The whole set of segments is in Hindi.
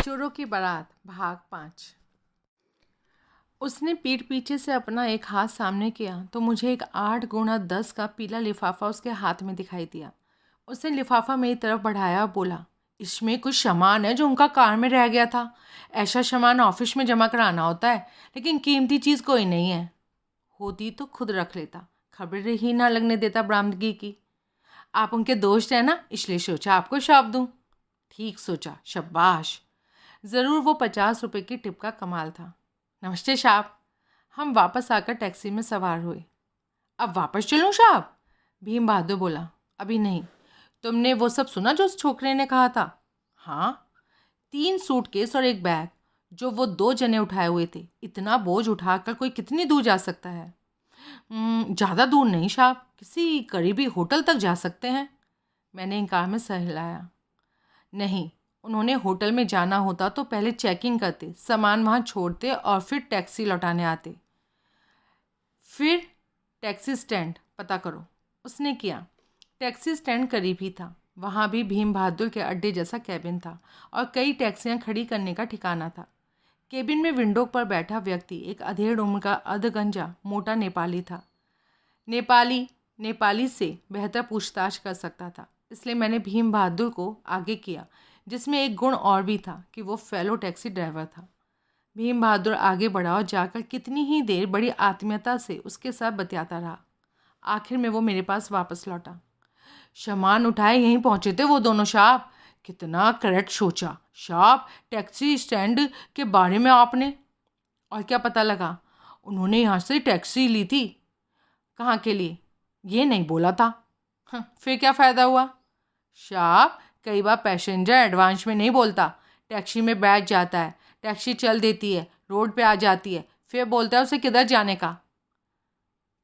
चोरों की बारात भाग 5। उसने पीठ पीछे से अपना एक हाथ सामने किया तो मुझे एक 8x10 का पीला लिफाफा उसके हाथ में दिखाई दिया। उसने लिफाफा मेरी तरफ बढ़ाया और बोला, इसमें कुछ सामान है जो उनका कार में रह गया था। ऐसा सामान ऑफिस में जमा कराना होता है, लेकिन कीमती चीज़ कोई नहीं है। होती तो खुद रख लेता, खबर ही ना लगने देता बरामदगी की। आप उनके दोस्त हैं ना, इसलिए सोचा आपको शाप दूँ। ठीक सोचा, शाबाश। ज़रूर वो 50 रुपये की टिप का कमाल था। नमस्ते साहब। हम वापस आकर टैक्सी में सवार हुए। अब वापस चलूं साहब? भीम बहादुर बोला। अभी नहीं। तुमने वो सब सुना जो उस छोकरे ने कहा था? हाँ। 3 सूटकेस और एक बैग जो वो 2 जने उठाए हुए थे। इतना बोझ उठाकर कोई कितनी दूर जा सकता है? ज़्यादा दूर नहीं साहब, किसी करीबी होटल तक जा सकते हैं। मैंने इनकार में सर हिलाया। नहीं, उन्होंने होटल में जाना होता तो पहले चेकिंग करते, सामान वहाँ छोड़ते और फिर टैक्सी लौटाने आते। फिर टैक्सी स्टैंड पता करो। उसने किया। टैक्सी स्टैंड करीब ही था। वहाँ भी भीम बहादुर के अड्डे जैसा कैबिन था और कई टैक्सियाँ खड़ी करने का ठिकाना था। केबिन में विंडो पर बैठा व्यक्ति एक अधेड़ उम्र का अधगंजा मोटा नेपाली था। नेपाली से बेहतर पूछताछ कर सकता था, इसलिए मैंने भीम बहादुर को आगे किया, जिसमें एक गुण और भी था कि वो फेलो टैक्सी ड्राइवर था। भीम बहादुर आगे बढ़ा और जाकर कितनी ही देर बड़ी आत्मीयता से उसके साथ बतियाता रहा। आखिर में वो मेरे पास वापस लौटा। सामान उठाए यहीं पहुंचे थे वो दोनों साहब। कितना करेक्ट सोचा साहब, टैक्सी स्टैंड के बारे में आपने। और क्या पता लगा? उन्होंने यहाँ से टैक्सी ली थी। कहाँ के लिए? ये नहीं बोला था। फिर क्या फ़ायदा हुआ? साहब, कई बार पैसेंजर एडवांस में नहीं बोलता। टैक्सी में बैठ जाता है, टैक्सी चल देती है, रोड पे आ जाती है, फिर बोलता है उसे किधर जाने का।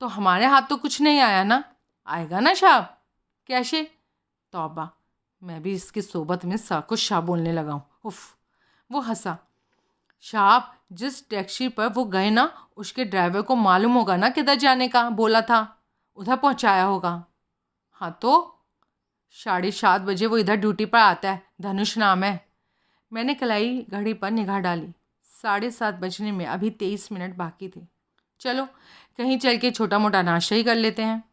तो हमारे हाथ तो कुछ नहीं आया ना? आएगा ना साहब? कैसे? तौबा, मैं भी इसकी सोबत में सा कुछ शाह बोलने लगा हूँ। उफ। वो हंसा। साहब, जिस टैक्सी पर वो गए ना, उसके ड्राइवर को मालूम होगा ना किधर जाने का बोला था, उधर पहुँचाया होगा। हाँ तो 7:30 बजे वो इधर ड्यूटी पर आता है, धनुष नाम है। मैंने कलाई घड़ी पर निगाह डाली। 7:30 बजने में अभी 23 मिनट बाकी थे। चलो कहीं चल के छोटा मोटा नाश्ता ही कर लेते हैं।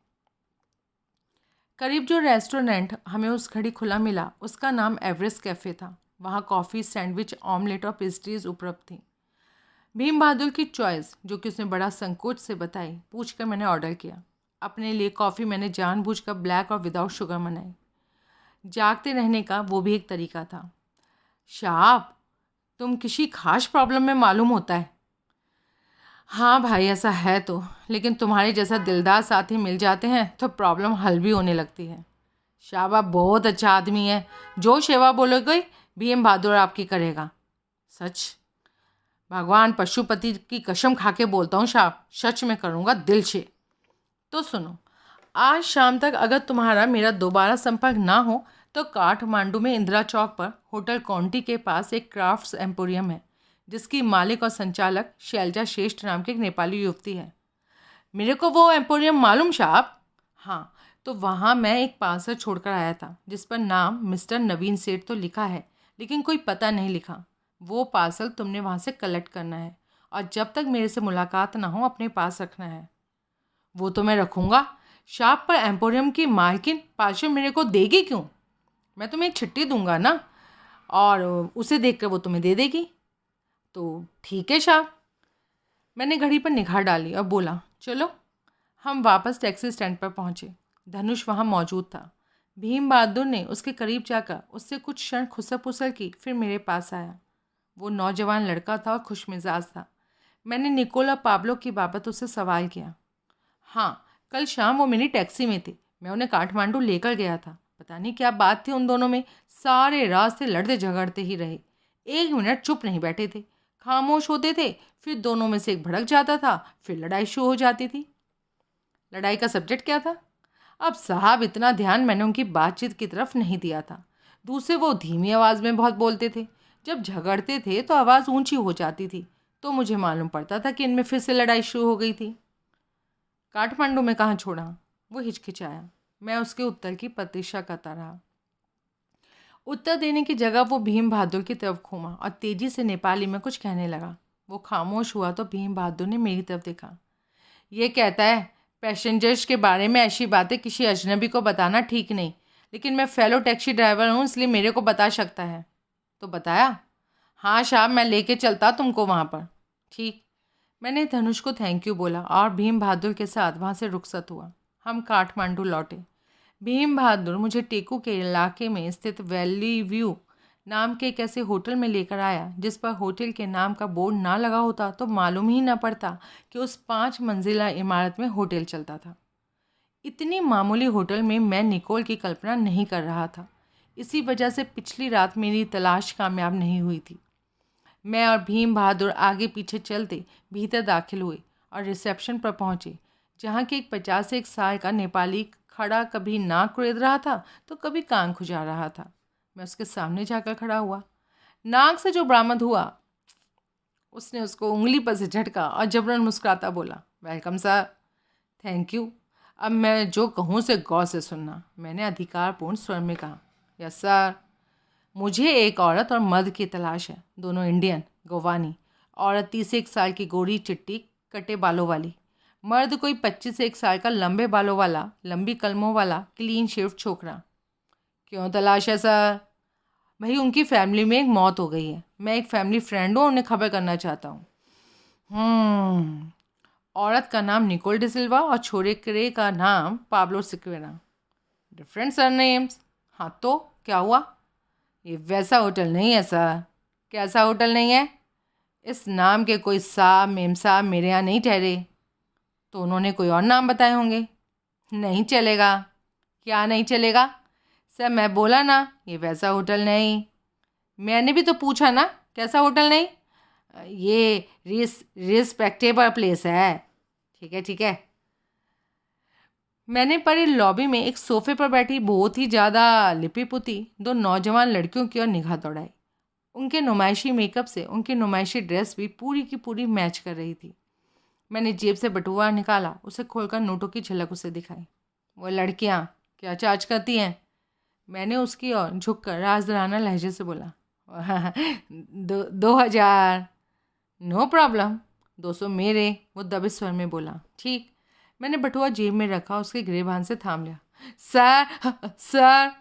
करीब जो रेस्टोरेंट हमें उस घड़ी खुला मिला, उसका नाम एवरेस्ट कैफ़े था। वहाँ कॉफ़ी, सैंडविच, ऑमलेट और पेस्ट्रीज उपलब्ध थी। भीम बहादुर की चॉइस, जो कि उसने बड़ा संकोच से बताई, पूछकर मैंने ऑर्डर किया। अपने लिए कॉफ़ी मैंने जानबूझकर ब्लैक और विदाउट शुगर बनाई। जागते रहने का वो भी एक तरीका था। शाप, तुम किसी खास प्रॉब्लम में मालूम होता है। हाँ भाई, ऐसा है तो, लेकिन तुम्हारे जैसा दिलदार साथी मिल जाते हैं तो प्रॉब्लम हल भी होने लगती है। शाह, आप बहुत अच्छा आदमी है। जो सेवा बोलोगे भीम बहादुर आपकी करेगा। सच? भगवान पशुपति की कसम खा के बोलता हूँ शाह, सच में करूँगा दिल से। तो सुनो, आज शाम तक अगर तुम्हारा मेरा दोबारा संपर्क ना हो तो काठमांडू में इंदिरा चौक पर होटल कॉन्टी के पास एक क्राफ्ट्स एम्पोरियम है, जिसकी मालिक और संचालक शैलजा श्रेष्ठ नाम की एक नेपाली युवती है। मेरे को वो एम्पोरियम मालूम साहब। हाँ, तो वहाँ मैं एक पार्सल छोड़कर आया था जिस पर नाम मिस्टर नवीन सेठ तो लिखा है, लेकिन कोई पता नहीं लिखा। वो पार्सल तुमने वहाँ से कलेक्ट करना है और जब तक मेरे से मुलाकात ना हो अपने पास रखना है। वो तो मैं रखूँगा शाप, पर एम्पोरियम की मालकिन पार्सल मेरे को देगी क्यों? मैं तुम्हें एक चिट्ठी दूंगा ना, और उसे देखकर वो तुम्हें दे देगी। तो ठीक है शाह। मैंने घड़ी पर निगाह डाली और बोला, चलो। हम वापस टैक्सी स्टैंड पर पहुँचे। धनुष वहाँ मौजूद था। भीम बहादुर ने उसके करीब जाकर उससे कुछ क्षण खुसर पुसर की, फिर मेरे पास आया। वो नौजवान लड़का था और खुश मिजाज था। मैंने निकोला पाब्लो की बाबत उससे सवाल किया। हाँ, कल शाम वो मेरी टैक्सी में थे। मैं उन्हें काठमांडू लेकर गया था। पता नहीं क्या बात थी उन दोनों में, सारे रास्ते लड़ते झगड़ते ही रहे। 1 मिनट चुप नहीं बैठे थे, खामोश होते थे, फिर दोनों में से एक भड़क जाता था, फिर लड़ाई शुरू हो जाती थी। लड़ाई का सब्जेक्ट क्या था? अब साहब, इतना ध्यान मैंने उनकी बातचीत की तरफ नहीं दिया था। दूसरे, वो धीमी आवाज़ में बहुत बोलते थे। जब झगड़ते थे तो आवाज़ ऊंची हो जाती थी, तो मुझे मालूम पड़ता था कि इनमें फिर से लड़ाई शुरू हो गई थी। काठमांडू में कहाँ छोड़ा? वो हिचकिचाया। मैं उसके उत्तर की प्रतीक्षा करता रहा। उत्तर देने की जगह वो भीम बहादुर की तरफ घूमा और तेजी से नेपाली में कुछ कहने लगा। वो खामोश हुआ तो भीम बहादुर ने मेरी तरफ देखा। ये कहता है पैसेंजर्स के बारे में ऐसी बातें किसी अजनबी को बताना ठीक नहीं, लेकिन मैं फेलो टैक्सी ड्राइवर हूँ इसलिए मेरे को बता सकता है। तो बताया। हाँ साहब, मैं लेके चलता तुमको वहाँ पर। ठीक। मैंने धनुष को थैंक यू बोला और भीम बहादुर के साथ वहाँ से रुखसत हुआ। हम काठमांडू लौटे। भीम बहादुर मुझे टेकू के इलाके में स्थित वैली व्यू नाम के एक ऐसे होटल में लेकर आया जिस पर होटल के नाम का बोर्ड ना लगा होता तो मालूम ही ना पड़ता कि उस 5 मंजिला इमारत में होटल चलता था। इतनी मामूली होटल में मैं निकोल की कल्पना नहीं कर रहा था। इसी वजह से पिछली रात मेरी तलाश कामयाब नहीं हुई थी। मैं और भीम बहादुर आगे पीछे चलते भीतर दाखिल हुए और रिसेप्शन पर पहुँचे, जहाँ के एक 51 साल का नेपाली खड़ा कभी नाक कुरेद रहा था तो कभी कान खुजा रहा था। मैं उसके सामने जाकर खड़ा हुआ। नाक से जो बरामद हुआ उसने उसको उंगली पर से झटका और जबरन मुस्कुराता बोला, वेलकम सर। Thank you. अब मैं जो कहूँ उसे गौर से सुनना, मैंने अधिकारपूर्ण स्वर में कहा। Yes sir. मुझे एक औरत और मर्द की तलाश है, दोनों इंडियन गोवानी। औरत 31 साल की गोरी चिट्टी कटे बालों वाली, मर्द कोई 25 साल का लंबे बालों वाला लंबी कलमों वाला क्लीन शेव्ड छोकरा। क्यों तलाश है सर? भाई उनकी फैमिली में एक मौत हो गई है, मैं एक फैमिली फ्रेंड हूँ, उन्हें खबर करना चाहता हूँ। औरत का नाम निकोल डिसिल्वा और छोरे का नाम पाब्लो सिक्वेरा। Different surnames. हाँ तो क्या हुआ? ये वैसा होटल नहीं है सर। कैसा होटल नहीं है? इस नाम के कोई साहब मेम साहब मेरे यहाँ नहीं ठहरे। तो उन्होंने कोई और नाम बताए होंगे। नहीं चलेगा। क्या नहीं चलेगा? सर मैं बोला ना, ये वैसा होटल नहीं। मैंने भी तो पूछा ना, कैसा होटल नहीं? ये रिस्पेक्टेबल प्लेस है। ठीक है ठीक है। मैंने परे लॉबी में एक सोफे पर बैठी बहुत ही ज़्यादा लिपी पुती 2 नौजवान लड़कियों की ओर निगाह दौड़ाई। उनके नुमाइशी मेकअप से उनकी नुमाइशी ड्रेस भी पूरी की पूरी मैच कर रही थी। मैंने जेब से बटुआ निकाला, उसे खोलकर नोटों की झलक उसे दिखाई। वो लड़कियाँ क्या चार्ज करती हैं? मैंने उसकी ओर झुककर राजदराना लहजे से बोला। 2000। No problem. 200 मेरे। वो दबे स्वर में बोला। ठीक। मैंने बटुआ जेब में रखा, उसके गिरेबान से थाम लिया। सर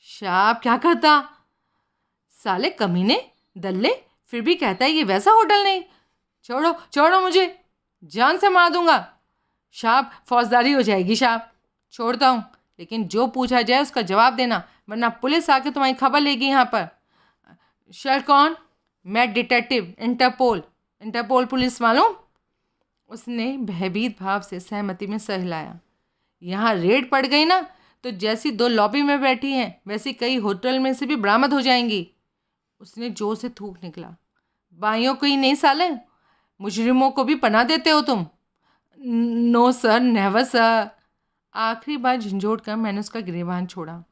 शाप क्या करता? साले कमीने दल्ले, फिर भी कहता है ये वैसा होटल नहीं। छोड़ो छोड़ो, मुझे जान से मार दूंगा। शाप फौजदारी हो जाएगी। शाप छोड़ता हूँ, लेकिन जो पूछा जाए उसका जवाब देना, वरना पुलिस आके तुम्हारी खबर लेगी यहाँ पर। सर कौन? मैं डिटेक्टिव, इंटरपोल पुलिस मालूम? उसने भयभीत भाव से सहमति में सर हिलाया। यहाँ रेड पड़ गई ना तो जैसी 2 लॉबी में बैठी हैं वैसी कई होटल में से भी बरामद हो जाएंगी। उसने जोर से थूक निकला। बाइयों को ही नहीं साले, मुजरिमों को भी पनाह देते हो तुम? No sir, never sir. आखिरी बार झंझोड़ कर मैंने उसका गिरेबान छोड़ा।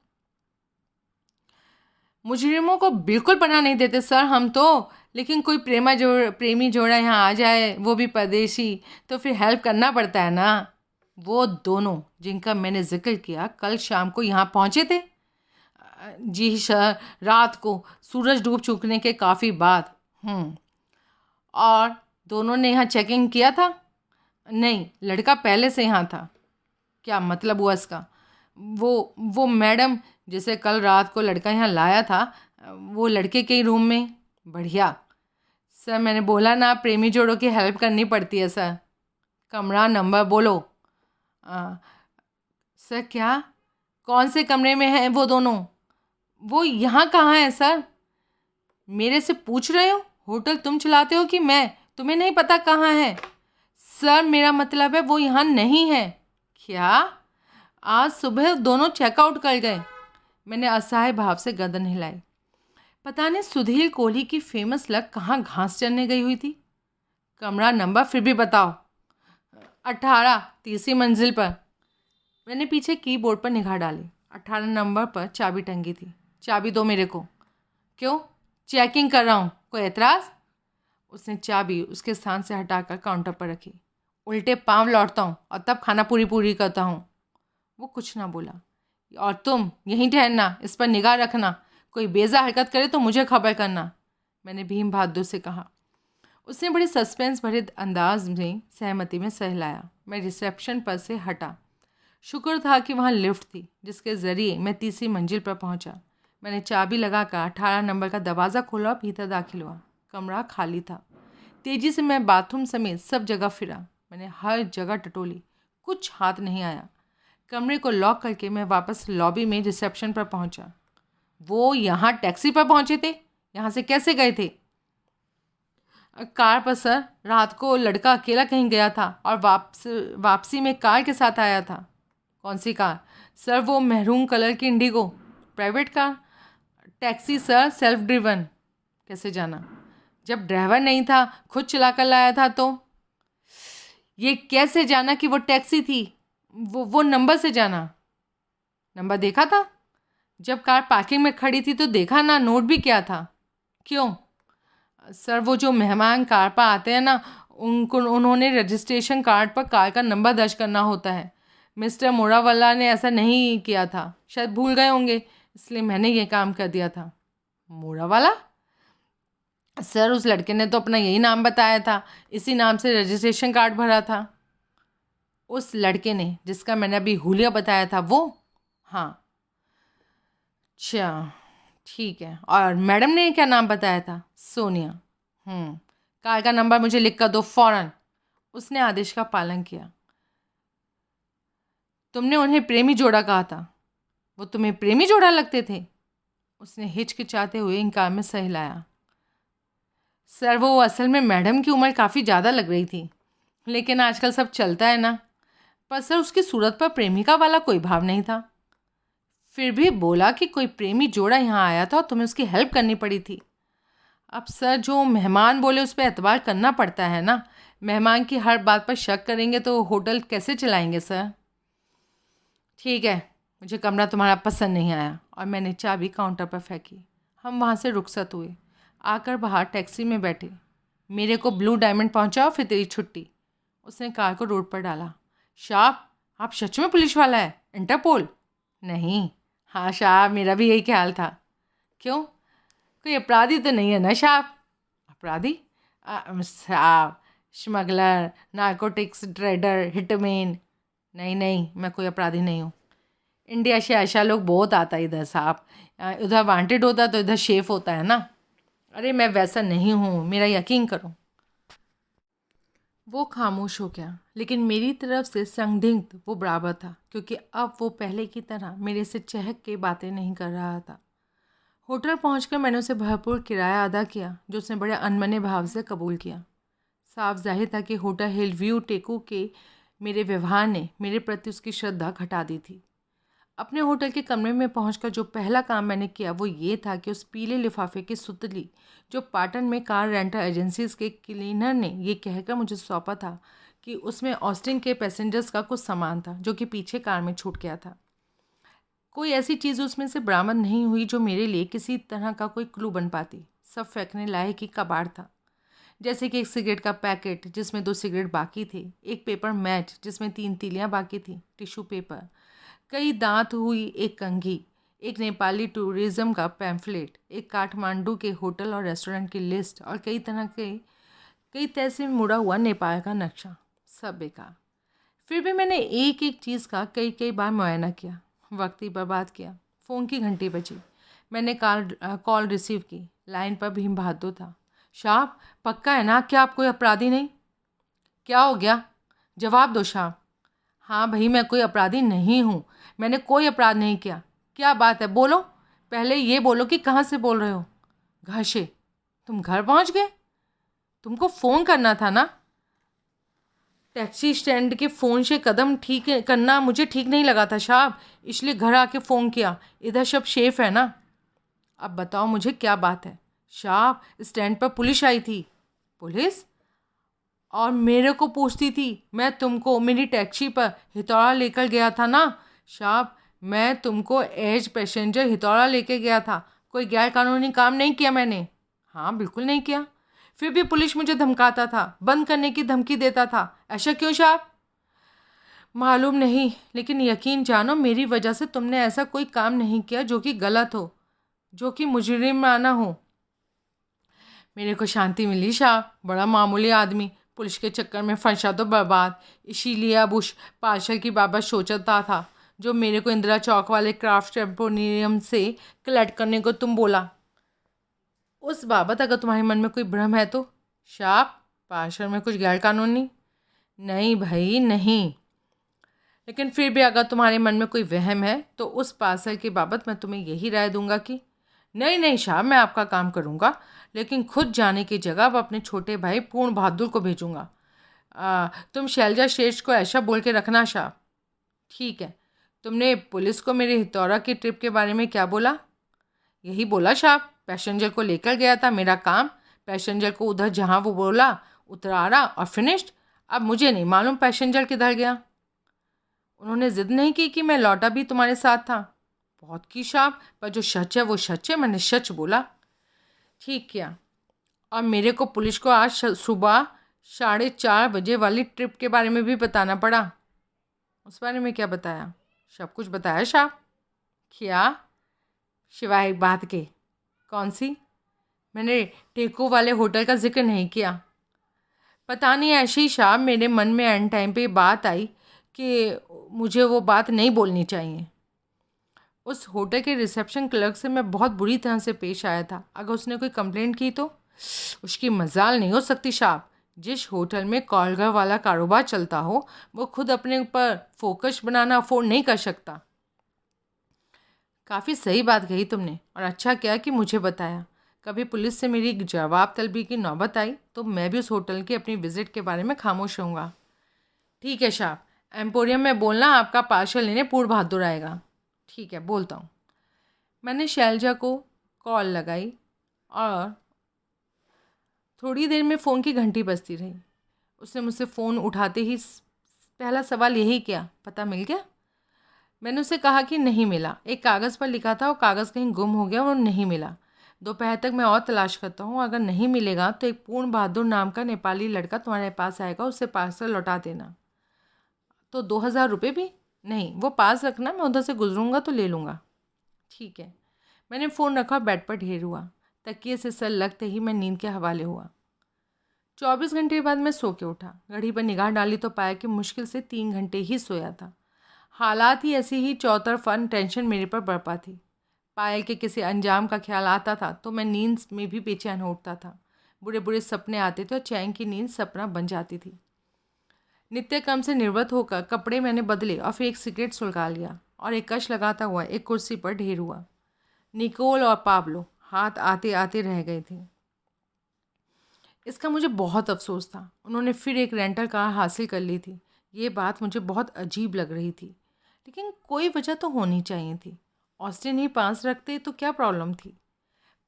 मुजरिमों को बिल्कुल पनाह नहीं देते सर हम तो, लेकिन कोई प्रेमी जोड़ा यहाँ आ जाए, वो भी परदेशी, तो फिर हेल्प करना पड़ता है ना। वो दोनों जिनका मैंने जिक्र किया कल शाम को यहाँ पहुँचे थे। जी सर, रात को सूरज डूब चुकने के काफ़ी बाद। और दोनों ने यहाँ चेकिंग किया था? नहीं, लड़का पहले से यहाँ था। क्या मतलब हुआ इसका? वो मैडम जिसे कल रात को लड़का यहाँ लाया था, वो लड़के के ही रूम में। बढ़िया सर, मैंने बोला ना प्रेमी जोड़ों की हेल्प करनी पड़ती है सर। कमरा नंबर बोलो। सर क्या? कौन से कमरे में हैं वो दोनों? वो यहाँ कहाँ है सर? मेरे से पूछ रहे हो? होटल तुम चलाते हो कि मैं? तुम्हें नहीं पता कहाँ है? सर मेरा मतलब है वो यहाँ नहीं है। क्या? आज सुबह दोनों चेकआउट कर गए। मैंने असहाय भाव से गर्दन हिलाई। पता नहीं सुधीर कोहली की फेमस लग कहाँ घास चरने गई हुई थी। कमरा नंबर फिर भी बताओ। 18, तीसरी मंजिल पर। मैंने पीछे कीबोर्ड पर निगाह डाली। 18 नंबर पर चाबी टंगी थी। चाबी दो मेरे को। क्यों? चेकिंग कर रहा हूँ, कोई एतराज़? उसने चाबी उसके स्थान से हटाकर काउंटर पर रखी। उल्टे पांव लौटता हूँ और तब खाना पूरी करता हूँ। वो कुछ ना बोला। और तुम यहीं ठहरना, इस पर निगाह रखना, कोई बेजा हरकत करे तो मुझे खबर करना, मैंने भीम बहादुर से कहा। उसने बड़ी सस्पेंस भरे अंदाज में सहमति में सहलाया। मैं रिसेप्शन पर से हटा। शुक्र था कि वहाँ लिफ्ट थी जिसके ज़रिए मैं तीसरी मंजिल पर पहुँचा। मैंने चाबी लगाकर 18 नंबर का दरवाज़ा खोला और भीतर दाखिल हुआ। कमरा खाली था। तेज़ी से मैं बाथरूम समेत सब जगह फिरा। मैंने हर जगह टटोली, कुछ हाथ नहीं आया। कमरे को लॉक करके मैं वापस लॉबी में रिसेप्शन पर पहुंचा। वो यहाँ टैक्सी पर पहुंचे थे? यहाँ से कैसे गए थे? कार पर सर। रात को लड़का अकेला कहीं गया था और वापसी में कार के साथ आया था। कौन सी कार? सर वो महरून कलर की Indigo. Private car? Taxi sir, self driven. कैसे जाना? जब ड्राइवर नहीं था, खुद चला कर लाया था। तो ये कैसे जाना कि वो टैक्सी थी? वो नंबर से जाना। नंबर देखा था? जब कार पार्किंग में खड़ी थी तो देखा ना, नोट भी किया था। क्यों? सर वो जो मेहमान कार पर आते हैं ना, उन्होंने रजिस्ट्रेशन कार्ड पर कार का नंबर दर्ज करना होता है। मिस्टर मोरावाला ने ऐसा नहीं किया था, शायद भूल गए होंगे, इसलिए मैंने ये काम कर दिया था। मोरावाला? सर उस लड़के ने तो अपना यही नाम बताया था, इसी नाम से रजिस्ट्रेशन कार्ड भरा था। उस लड़के ने जिसका मैंने अभी हुलिया बताया था वो? हाँ। अच्छा ठीक है। और मैडम ने क्या नाम बताया था? सोनिया। कार का नंबर मुझे लिख कर दो फौरन। उसने आदेश का पालन किया। तुमने उन्हें प्रेमी जोड़ा कहा था, वो तुम्हें प्रेमी जोड़ा लगते थे? उसने हिचकिचाते हुए इनकार में सहलाया। सर वो असल में मैडम की उम्र काफ़ी ज़्यादा लग रही थी, लेकिन आजकल सब चलता है ना। पर सर उसकी सूरत पर प्रेमिका वाला कोई भाव नहीं था। फिर भी बोला कि कोई प्रेमी जोड़ा यहाँ आया था और तुम्हें उसकी हेल्प करनी पड़ी थी। अब सर जो मेहमान बोले उस पर एतबार करना पड़ता है ना। मेहमान की हर बात पर शक करेंगे तो होटल कैसे चलाएंगे सर? ठीक है, मुझे कमरा तुम्हारा पसंद नहीं आया और मैंने चाबी काउंटर पर फेंकी। हम वहाँ से रुखसत हुए। आकर बाहर टैक्सी में बैठे। मेरे को ब्लू डायमंड पहुँचाओ फिर तेरी छुट्टी। उसने कार को रोड पर डाला। शाह, आप सच में पुलिस वाला है? इंटरपोल? नहीं। हाँ शाह, मेरा भी यही ख्याल था। क्यों, कोई अपराधी तो नहीं है ना शाह? अपराधी? साहब, स्मगलर, नार्कोटिक्स ट्रेडर, हिटमैन। नहीं, मैं कोई अपराधी नहीं हूँ। इंडिया से ऐसा लोग बहुत आता है इधर साहब। उधर वांटेड होता तो इधर शेफ होता है ना। अरे मैं वैसा नहीं हूँ, मेरा यकीन करो। वो खामोश हो गया, लेकिन मेरी तरफ से संदिग्ध वो बराबर था, क्योंकि अब वो पहले की तरह मेरे से चहक के बातें नहीं कर रहा था। होटल पहुंचकर मैंने उसे भरपूर किराया अदा किया, जो उसने बड़े अनमने भाव से कबूल किया। साफ जाहिर था कि होटल हिल व्यू टेकू के मेरे व्यवहार ने मेरे प्रति उसकी श्रद्धा घटा दी थी। अपने होटल के कमरे में पहुंचकर जो पहला काम मैंने किया वो ये था कि उस पीले लिफाफे की सुतली जो पाटन में कार रेंटल एजेंसीज के क्लीनर ने ये कहकर मुझे सौंपा था कि उसमें ऑस्टिन के पैसेंजर्स का कुछ सामान था जो कि पीछे कार में छूट गया था। कोई ऐसी चीज़ उसमें से बरामद नहीं हुई जो मेरे लिए किसी तरह का कोई क्लू बन पाती। सब फेंकने लायक ही कबाड़ था, जैसे कि एक सिगरेट का पैकेट जिसमें 2 सिगरेट बाकी थे, एक पेपर मैट जिसमें 3 तीलियाँ बाकी थी, टिश्यू पेपर, कई दांत हुई एक कंघी, एक नेपाली टूरिज्म का पैम्फलेट, एक काठमांडू के होटल और रेस्टोरेंट की लिस्ट और कई तैसे मुड़ा हुआ नेपाल का नक्शा। सब बेकार। फिर भी मैंने एक एक चीज़ का कई बार मुआयना किया, वक्त ही बर्बाद किया। फ़ोन की घंटी बजी। मैंने कॉल रिसीव की। लाइन पर भीम बहादुर था। शाह, पक्का है ना कि आप कोई अपराधी नहीं? क्या हो गया, जवाब दो शाह। हाँ भाई, मैं कोई अपराधी नहीं हूँ, मैंने कोई अपराध नहीं किया। क्या बात है, बोलो। पहले ये बोलो कि कहाँ से बोल रहे हो? घर से। तुम घर पहुँच गए? तुमको फ़ोन करना था ना। टैक्सी स्टैंड के फ़ोन से कदम ठीक करना मुझे ठीक नहीं लगा था साहब, इसलिए घर आके फ़ोन किया। इधर सब सेफ है ना? अब बताओ मुझे क्या बात है? साहब, स्टैंड पर पुलिस आई थी। पुलिस? और मेरे को पूछती थी। मैं तुमको मेरी टैक्सी पर हितौड़ा लेकर गया था ना साहब, मैं तुमको एज पैसेंजर हितौड़ा लेके गया था। कोई गैर कानूनी काम नहीं किया मैंने। हाँ बिल्कुल नहीं किया। फिर भी पुलिस मुझे धमकाता था, बंद करने की धमकी देता था। ऐसा क्यों साहब? मालूम नहीं, लेकिन यकीन जानो मेरी वजह से तुमने ऐसा कोई काम नहीं किया जो कि गलत हो। जो कि मुजरिमाना हो। मेरे को शांति मिली शाह, बड़ा मामूली आदमी, पुलिस के चक्कर में फंसा तो बर्बाद। इसीलिए अब उस पार्सल की बाबत सोचता था जो मेरे को इंदिरा चौक वाले क्राफ्ट एम्पोरियम से कलेक्ट करने को तुम बोला। उस बाबत अगर तुम्हारे मन में कोई भ्रम है तो। शाह, पार्सल में कुछ गैर कानूनी नहीं भाई नहीं, लेकिन फिर भी अगर तुम्हारे मन में कोई वहम है तो उस पार्सल की बाबत मैं तुम्हें यही राय दूंगा कि नहीं नहीं शाह, मैं आपका काम करूंगा, लेकिन खुद जाने की जगह अब अपने छोटे भाई पूर्ण बहादुर को भेजूंगा। तुम शैलजा श्रेष्ठ को ऐसा बोल के रखना शाह। ठीक है। तुमने पुलिस को मेरे हितौरा की ट्रिप के बारे में क्या बोला? यही बोला शाह, पैसेंजर को लेकर गया था, मेरा काम पैसेंजर को उधर जहाँ वो बोला उतारा और फिनिश्ड। अब मुझे नहीं मालूम पैसेंजर किधर गया। उन्होंने ज़िद नहीं की कि मैं लौटा भी तुम्हारे साथ था? बहुत की शाह, पर जो सच है वो सच है, मैंने सच बोला। ठीक किया। और मेरे को पुलिस को आज सुबह 4:30 बजे वाली ट्रिप के बारे में भी बताना पड़ा। उस बारे में क्या बताया? सब कुछ बताया शाह। क्या? सिवाय एक बात के। कौन सी? मैंने टेको वाले होटल का जिक्र नहीं किया। पता नहीं, ऐसे ही शाह मेरे मन में एंड टाइम पे बात आई कि मुझे वो बात नहीं बोलनी चाहिए। उस होटल के रिसेप्शन क्लर्क से मैं बहुत बुरी तरह से पेश आया था। अगर उसने कोई कंप्लेंट की तो उसकी मजाल नहीं हो सकती साहब। जिस होटल में कॉलगर वाला कारोबार चलता हो वो खुद अपने ऊपर फोकस बनाना अफोर्ड नहीं कर सकता। काफ़ी सही बात कही तुमने, और अच्छा क्या कि मुझे बताया। कभी पुलिस से मेरी जवाब तलबी की नौबत आई तो मैं भी उस होटल की अपनी विज़िट के बारे में खामोश रहूँगा। ठीक है साहब, एम्पोरियम में बोलना आपका पार्सल लेने पूर्ण बहादुर आएगा। ठीक है, बोलता हूँ। मैंने शैलजा को कॉल लगाई और थोड़ी देर में फ़ोन की घंटी बजती रही। उसने मुझसे फ़ोन उठाते ही पहला सवाल यही किया, पता मिल गया? मैंने उसे कहा कि नहीं मिला। एक कागज़ पर लिखा था और कागज़ कहीं गुम हो गया और नहीं मिला। दोपहर तक मैं और तलाश करता हूँ, अगर नहीं मिलेगा तो एक पूर्ण बहादुर नाम का नेपाली लड़का तुम्हारे पास आएगा, उससे पार्सल लौटा देना। तो 2,000 रुपये भी? नहीं, वो पास रखना, मैं उधर से गुजरूंगा तो ले लूँगा। ठीक है। मैंने फ़ोन रखा, बेड पर ढेर हुआ। तकिए से सर लगते ही मैं नींद के हवाले हुआ। 24 घंटे बाद मैं सो के उठा। घड़ी पर निगाह डाली तो पाया कि मुश्किल से 3 घंटे ही सोया था। हालात ही ऐसी ही चौतरफा टेंशन मेरे पर बरपा थी। पायल के किसी अंजाम का ख्याल आता था तो मैं नींद में भी बेचैन हो उठता था। बुरे बुरे सपने आते थे और चैन की नींद सपना बन जाती थी। नित्य क्रम से निवृत्त होकर कपड़े मैंने बदले और फिर एक सिगरेट सुलगा लिया और एक कश लगाता हुआ एक कुर्सी पर ढेर हुआ। निकोल और पाब्लो हाथ आते आते रह गए थे। इसका मुझे बहुत अफसोस था। उन्होंने फिर एक रेंटल कार हासिल कर ली थी। ये बात मुझे बहुत अजीब लग रही थी, लेकिन कोई वजह तो होनी चाहिए थी। ऑस्टिन ही पास रखते तो क्या प्रॉब्लम थी?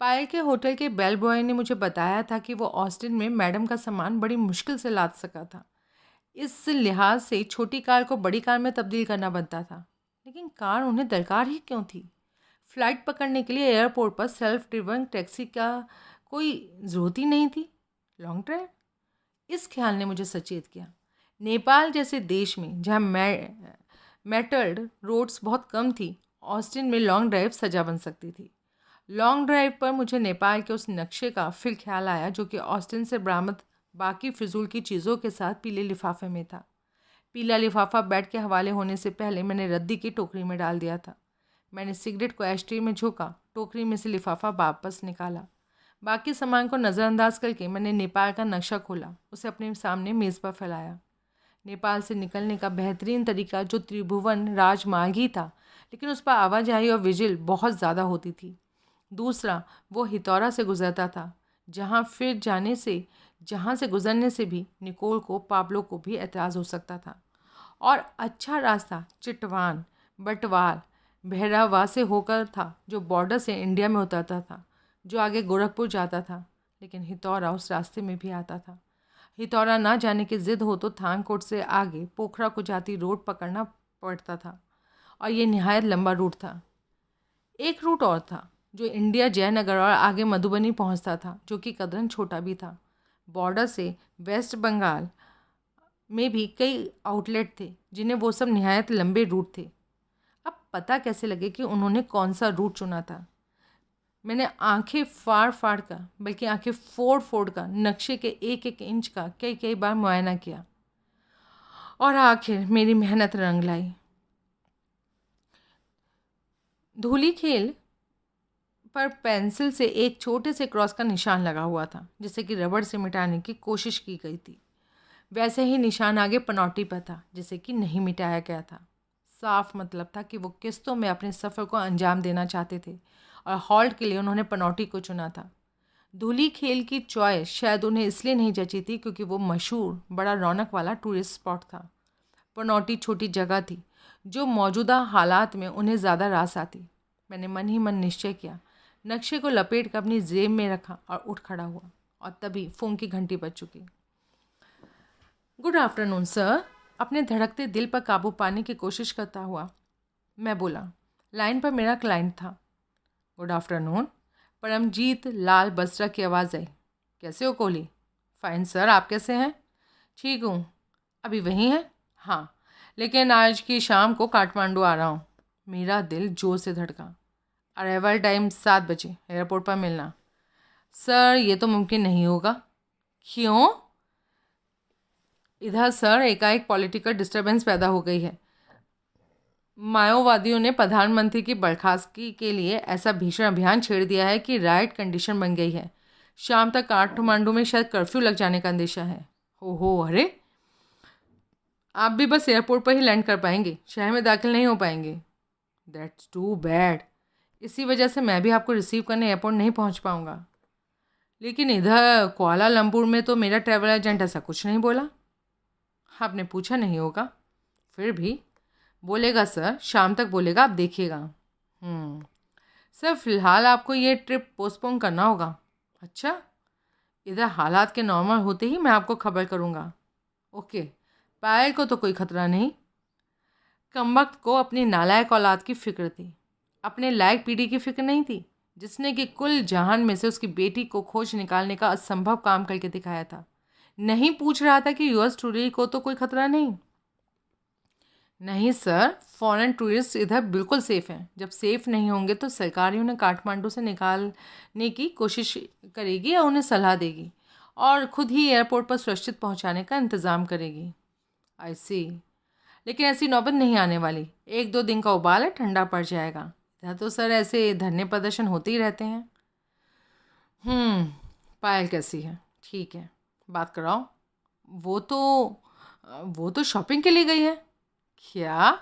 पायल के होटल के बेल बॉय ने मुझे बताया था कि वो ऑस्टिन में मैडम का सामान बड़ी मुश्किल से लाद सका था। इस लिहाज से छोटी कार को बड़ी कार में तब्दील करना बनता था, लेकिन कार उन्हें दरकार ही क्यों थी? फ्लाइट पकड़ने के लिए एयरपोर्ट पर सेल्फ ड्रिवन टैक्सी का कोई ज़रूरत ही नहीं थी। Long drive? इस ख्याल ने मुझे सचेत किया। नेपाल जैसे देश में जहाँ मेटल्ड रोड्स बहुत कम थी, ऑस्टिन में लॉन्ग ड्राइव सजा बन सकती थी। लॉन्ग ड्राइव पर मुझे नेपाल के उस नक्शे का फिर ख्याल आया जो कि ऑस्टिन से बरामद बाकी फिजूल की चीज़ों के साथ पीले लिफाफे में था। पीला लिफाफा बेड के हवाले होने से पहले मैंने रद्दी की टोकरी में डाल दिया था। मैंने सिगरेट को एस्ट्री में झोंका, टोकरी में से लिफाफा वापस निकाला। बाकी सामान को नज़रअंदाज करके मैंने नेपाल का नक्शा खोला, उसे अपने सामने मेज़ पर फैलाया। नेपाल से निकलने का बेहतरीन तरीका जो त्रिभुवन राजमार्ग ही था, लेकिन उस पर आवाजाही और विजिल बहुत ज़्यादा होती थी। दूसरा, वो हितौरा से गुजरता था, जहाँ से गुजरने से भी निकोल को, पाब्लो को भी एतराज़ हो सकता था। और अच्छा रास्ता चिटवान, बटवाल, बहरावा से होकर था, जो बॉर्डर से इंडिया में उतरता था, जो आगे गोरखपुर जाता था। लेकिन हितौरा उस रास्ते में भी आता था। हितौरा ना जाने की जिद हो तो थानकोट से आगे पोखरा को जाती रोड पकड़ना पड़ता था, और ये निहायत लंबा रूट था। एक रूट और था जो इंडिया जयनगर और आगे मधुबनी पहुंचता था, जो कि कदरन छोटा भी था। बॉर्डर से वेस्ट बंगाल में भी कई आउटलेट थे, जिन्हें वो सब निहायत लंबे रूट थे। अब पता कैसे लगे कि उन्होंने कौन सा रूट चुना था? मैंने आंखें फाड़ फाड़ कर, बल्कि आंखें फोड़ फोड़ कर नक्शे के एक एक इंच का कई कई बार मुआयना किया और आखिर मेरी मेहनत रंग लाई। धूली खेल पर पेंसिल से एक छोटे से क्रॉस का निशान लगा हुआ था, जिसे कि रबड़ से मिटाने की कोशिश की गई थी। वैसे ही निशान आगे पनौटी पर था, जिसे कि नहीं मिटाया गया था। साफ मतलब था कि वो किस्तों में अपने सफ़र को अंजाम देना चाहते थे और हॉल्ट के लिए उन्होंने पनौटी को चुना था। धूली खेल की चॉइस शायद उन्हें इसलिए नहीं जची थी क्योंकि वो मशहूर बड़ा रौनक वाला टूरिस्ट स्पॉट था। पनौटी छोटी जगह थी जो मौजूदा हालात में उन्हें ज़्यादा रास आती। मैंने मन ही मन निश्चय किया, नक्शे को लपेट कर अपनी जेब में रखा और उठ खड़ा हुआ, और तभी फ़ोन की घंटी बज चुकी। गुड आफ्टरनून सर, अपने धड़कते दिल पर काबू पाने की कोशिश करता हुआ मैं बोला। लाइन पर मेरा क्लाइंट था। गुड आफ्टरनून, परमजीत लाल बसरा की आवाज़ आई। कैसे हो कोहली? फाइन सर, आप कैसे हैं? ठीक हूँ। अभी वहीं हैं? हाँ, लेकिन आज की शाम को काठमांडू आ रहा हूँ। मेरा दिल जोर से धड़का। अराइवल टाइम 7 बजे, एयरपोर्ट पर मिलना। सर, ये तो मुमकिन नहीं होगा। क्यों? इधर सर एकाएक पॉलिटिकल डिस्टर्बेंस पैदा हो गई है। माओवादियों ने प्रधानमंत्री की बर्खास्तगी के लिए ऐसा भीषण अभियान छेड़ दिया है कि राइट कंडीशन बन गई है। शाम तक काठमांडू में शायद कर्फ्यू लग जाने का अंदेशा है। ओहो, अरे आप भी बस एयरपोर्ट पर ही लैंड कर पाएंगे, शहर में दाखिल नहीं हो पाएंगे। That's too bad. इसी वजह से मैं भी आपको रिसीव करने एयरपोर्ट नहीं पहुंच पाऊंगा। लेकिन इधर कुआलालंपुर में तो मेरा ट्रैवल एजेंट ऐसा कुछ नहीं बोला। आपने पूछा नहीं होगा। फिर भी बोलेगा सर, शाम तक बोलेगा, आप देखिएगा। सर, फ़िलहाल आपको ये ट्रिप पोस्टपोन करना होगा। अच्छा, इधर हालात के नॉर्मल होते ही मैं आपको खबर करूँगा। ओके। पायल को तो कोई ख़तरा नहीं। कमबख्त को अपनी नालायक औलाद की फ़िक्र थी, अपने लायक पीढ़ी की फ़िक्र नहीं थी, जिसने कि कुल जहान में से उसकी बेटी को खोज निकालने का असंभव काम करके दिखाया था। नहीं पूछ रहा था कि यूएस टूरिस्ट को तो कोई ख़तरा नहीं। नहीं सर, फॉरेन टूरिस्ट इधर बिल्कुल सेफ़ हैं। जब सेफ़ नहीं होंगे तो सरकार ही उन्हें काठमांडू से निकालने की कोशिश करेगी या उन्हें सलाह देगी और ख़ुद ही एयरपोर्ट पर सुरक्षित पहुंचाने का इंतज़ाम करेगी। आई सी। लेकिन ऐसी नौबत नहीं आने वाली। 1-2 दिन का उबाल है, ठंडा पड़ जाएगा। इधर तो सर ऐसे धरने प्रदर्शन होते ही रहते हैं। पायल कैसी है? ठीक है, बात कराओ। वो तो शॉपिंग के लिए गई है। क्या?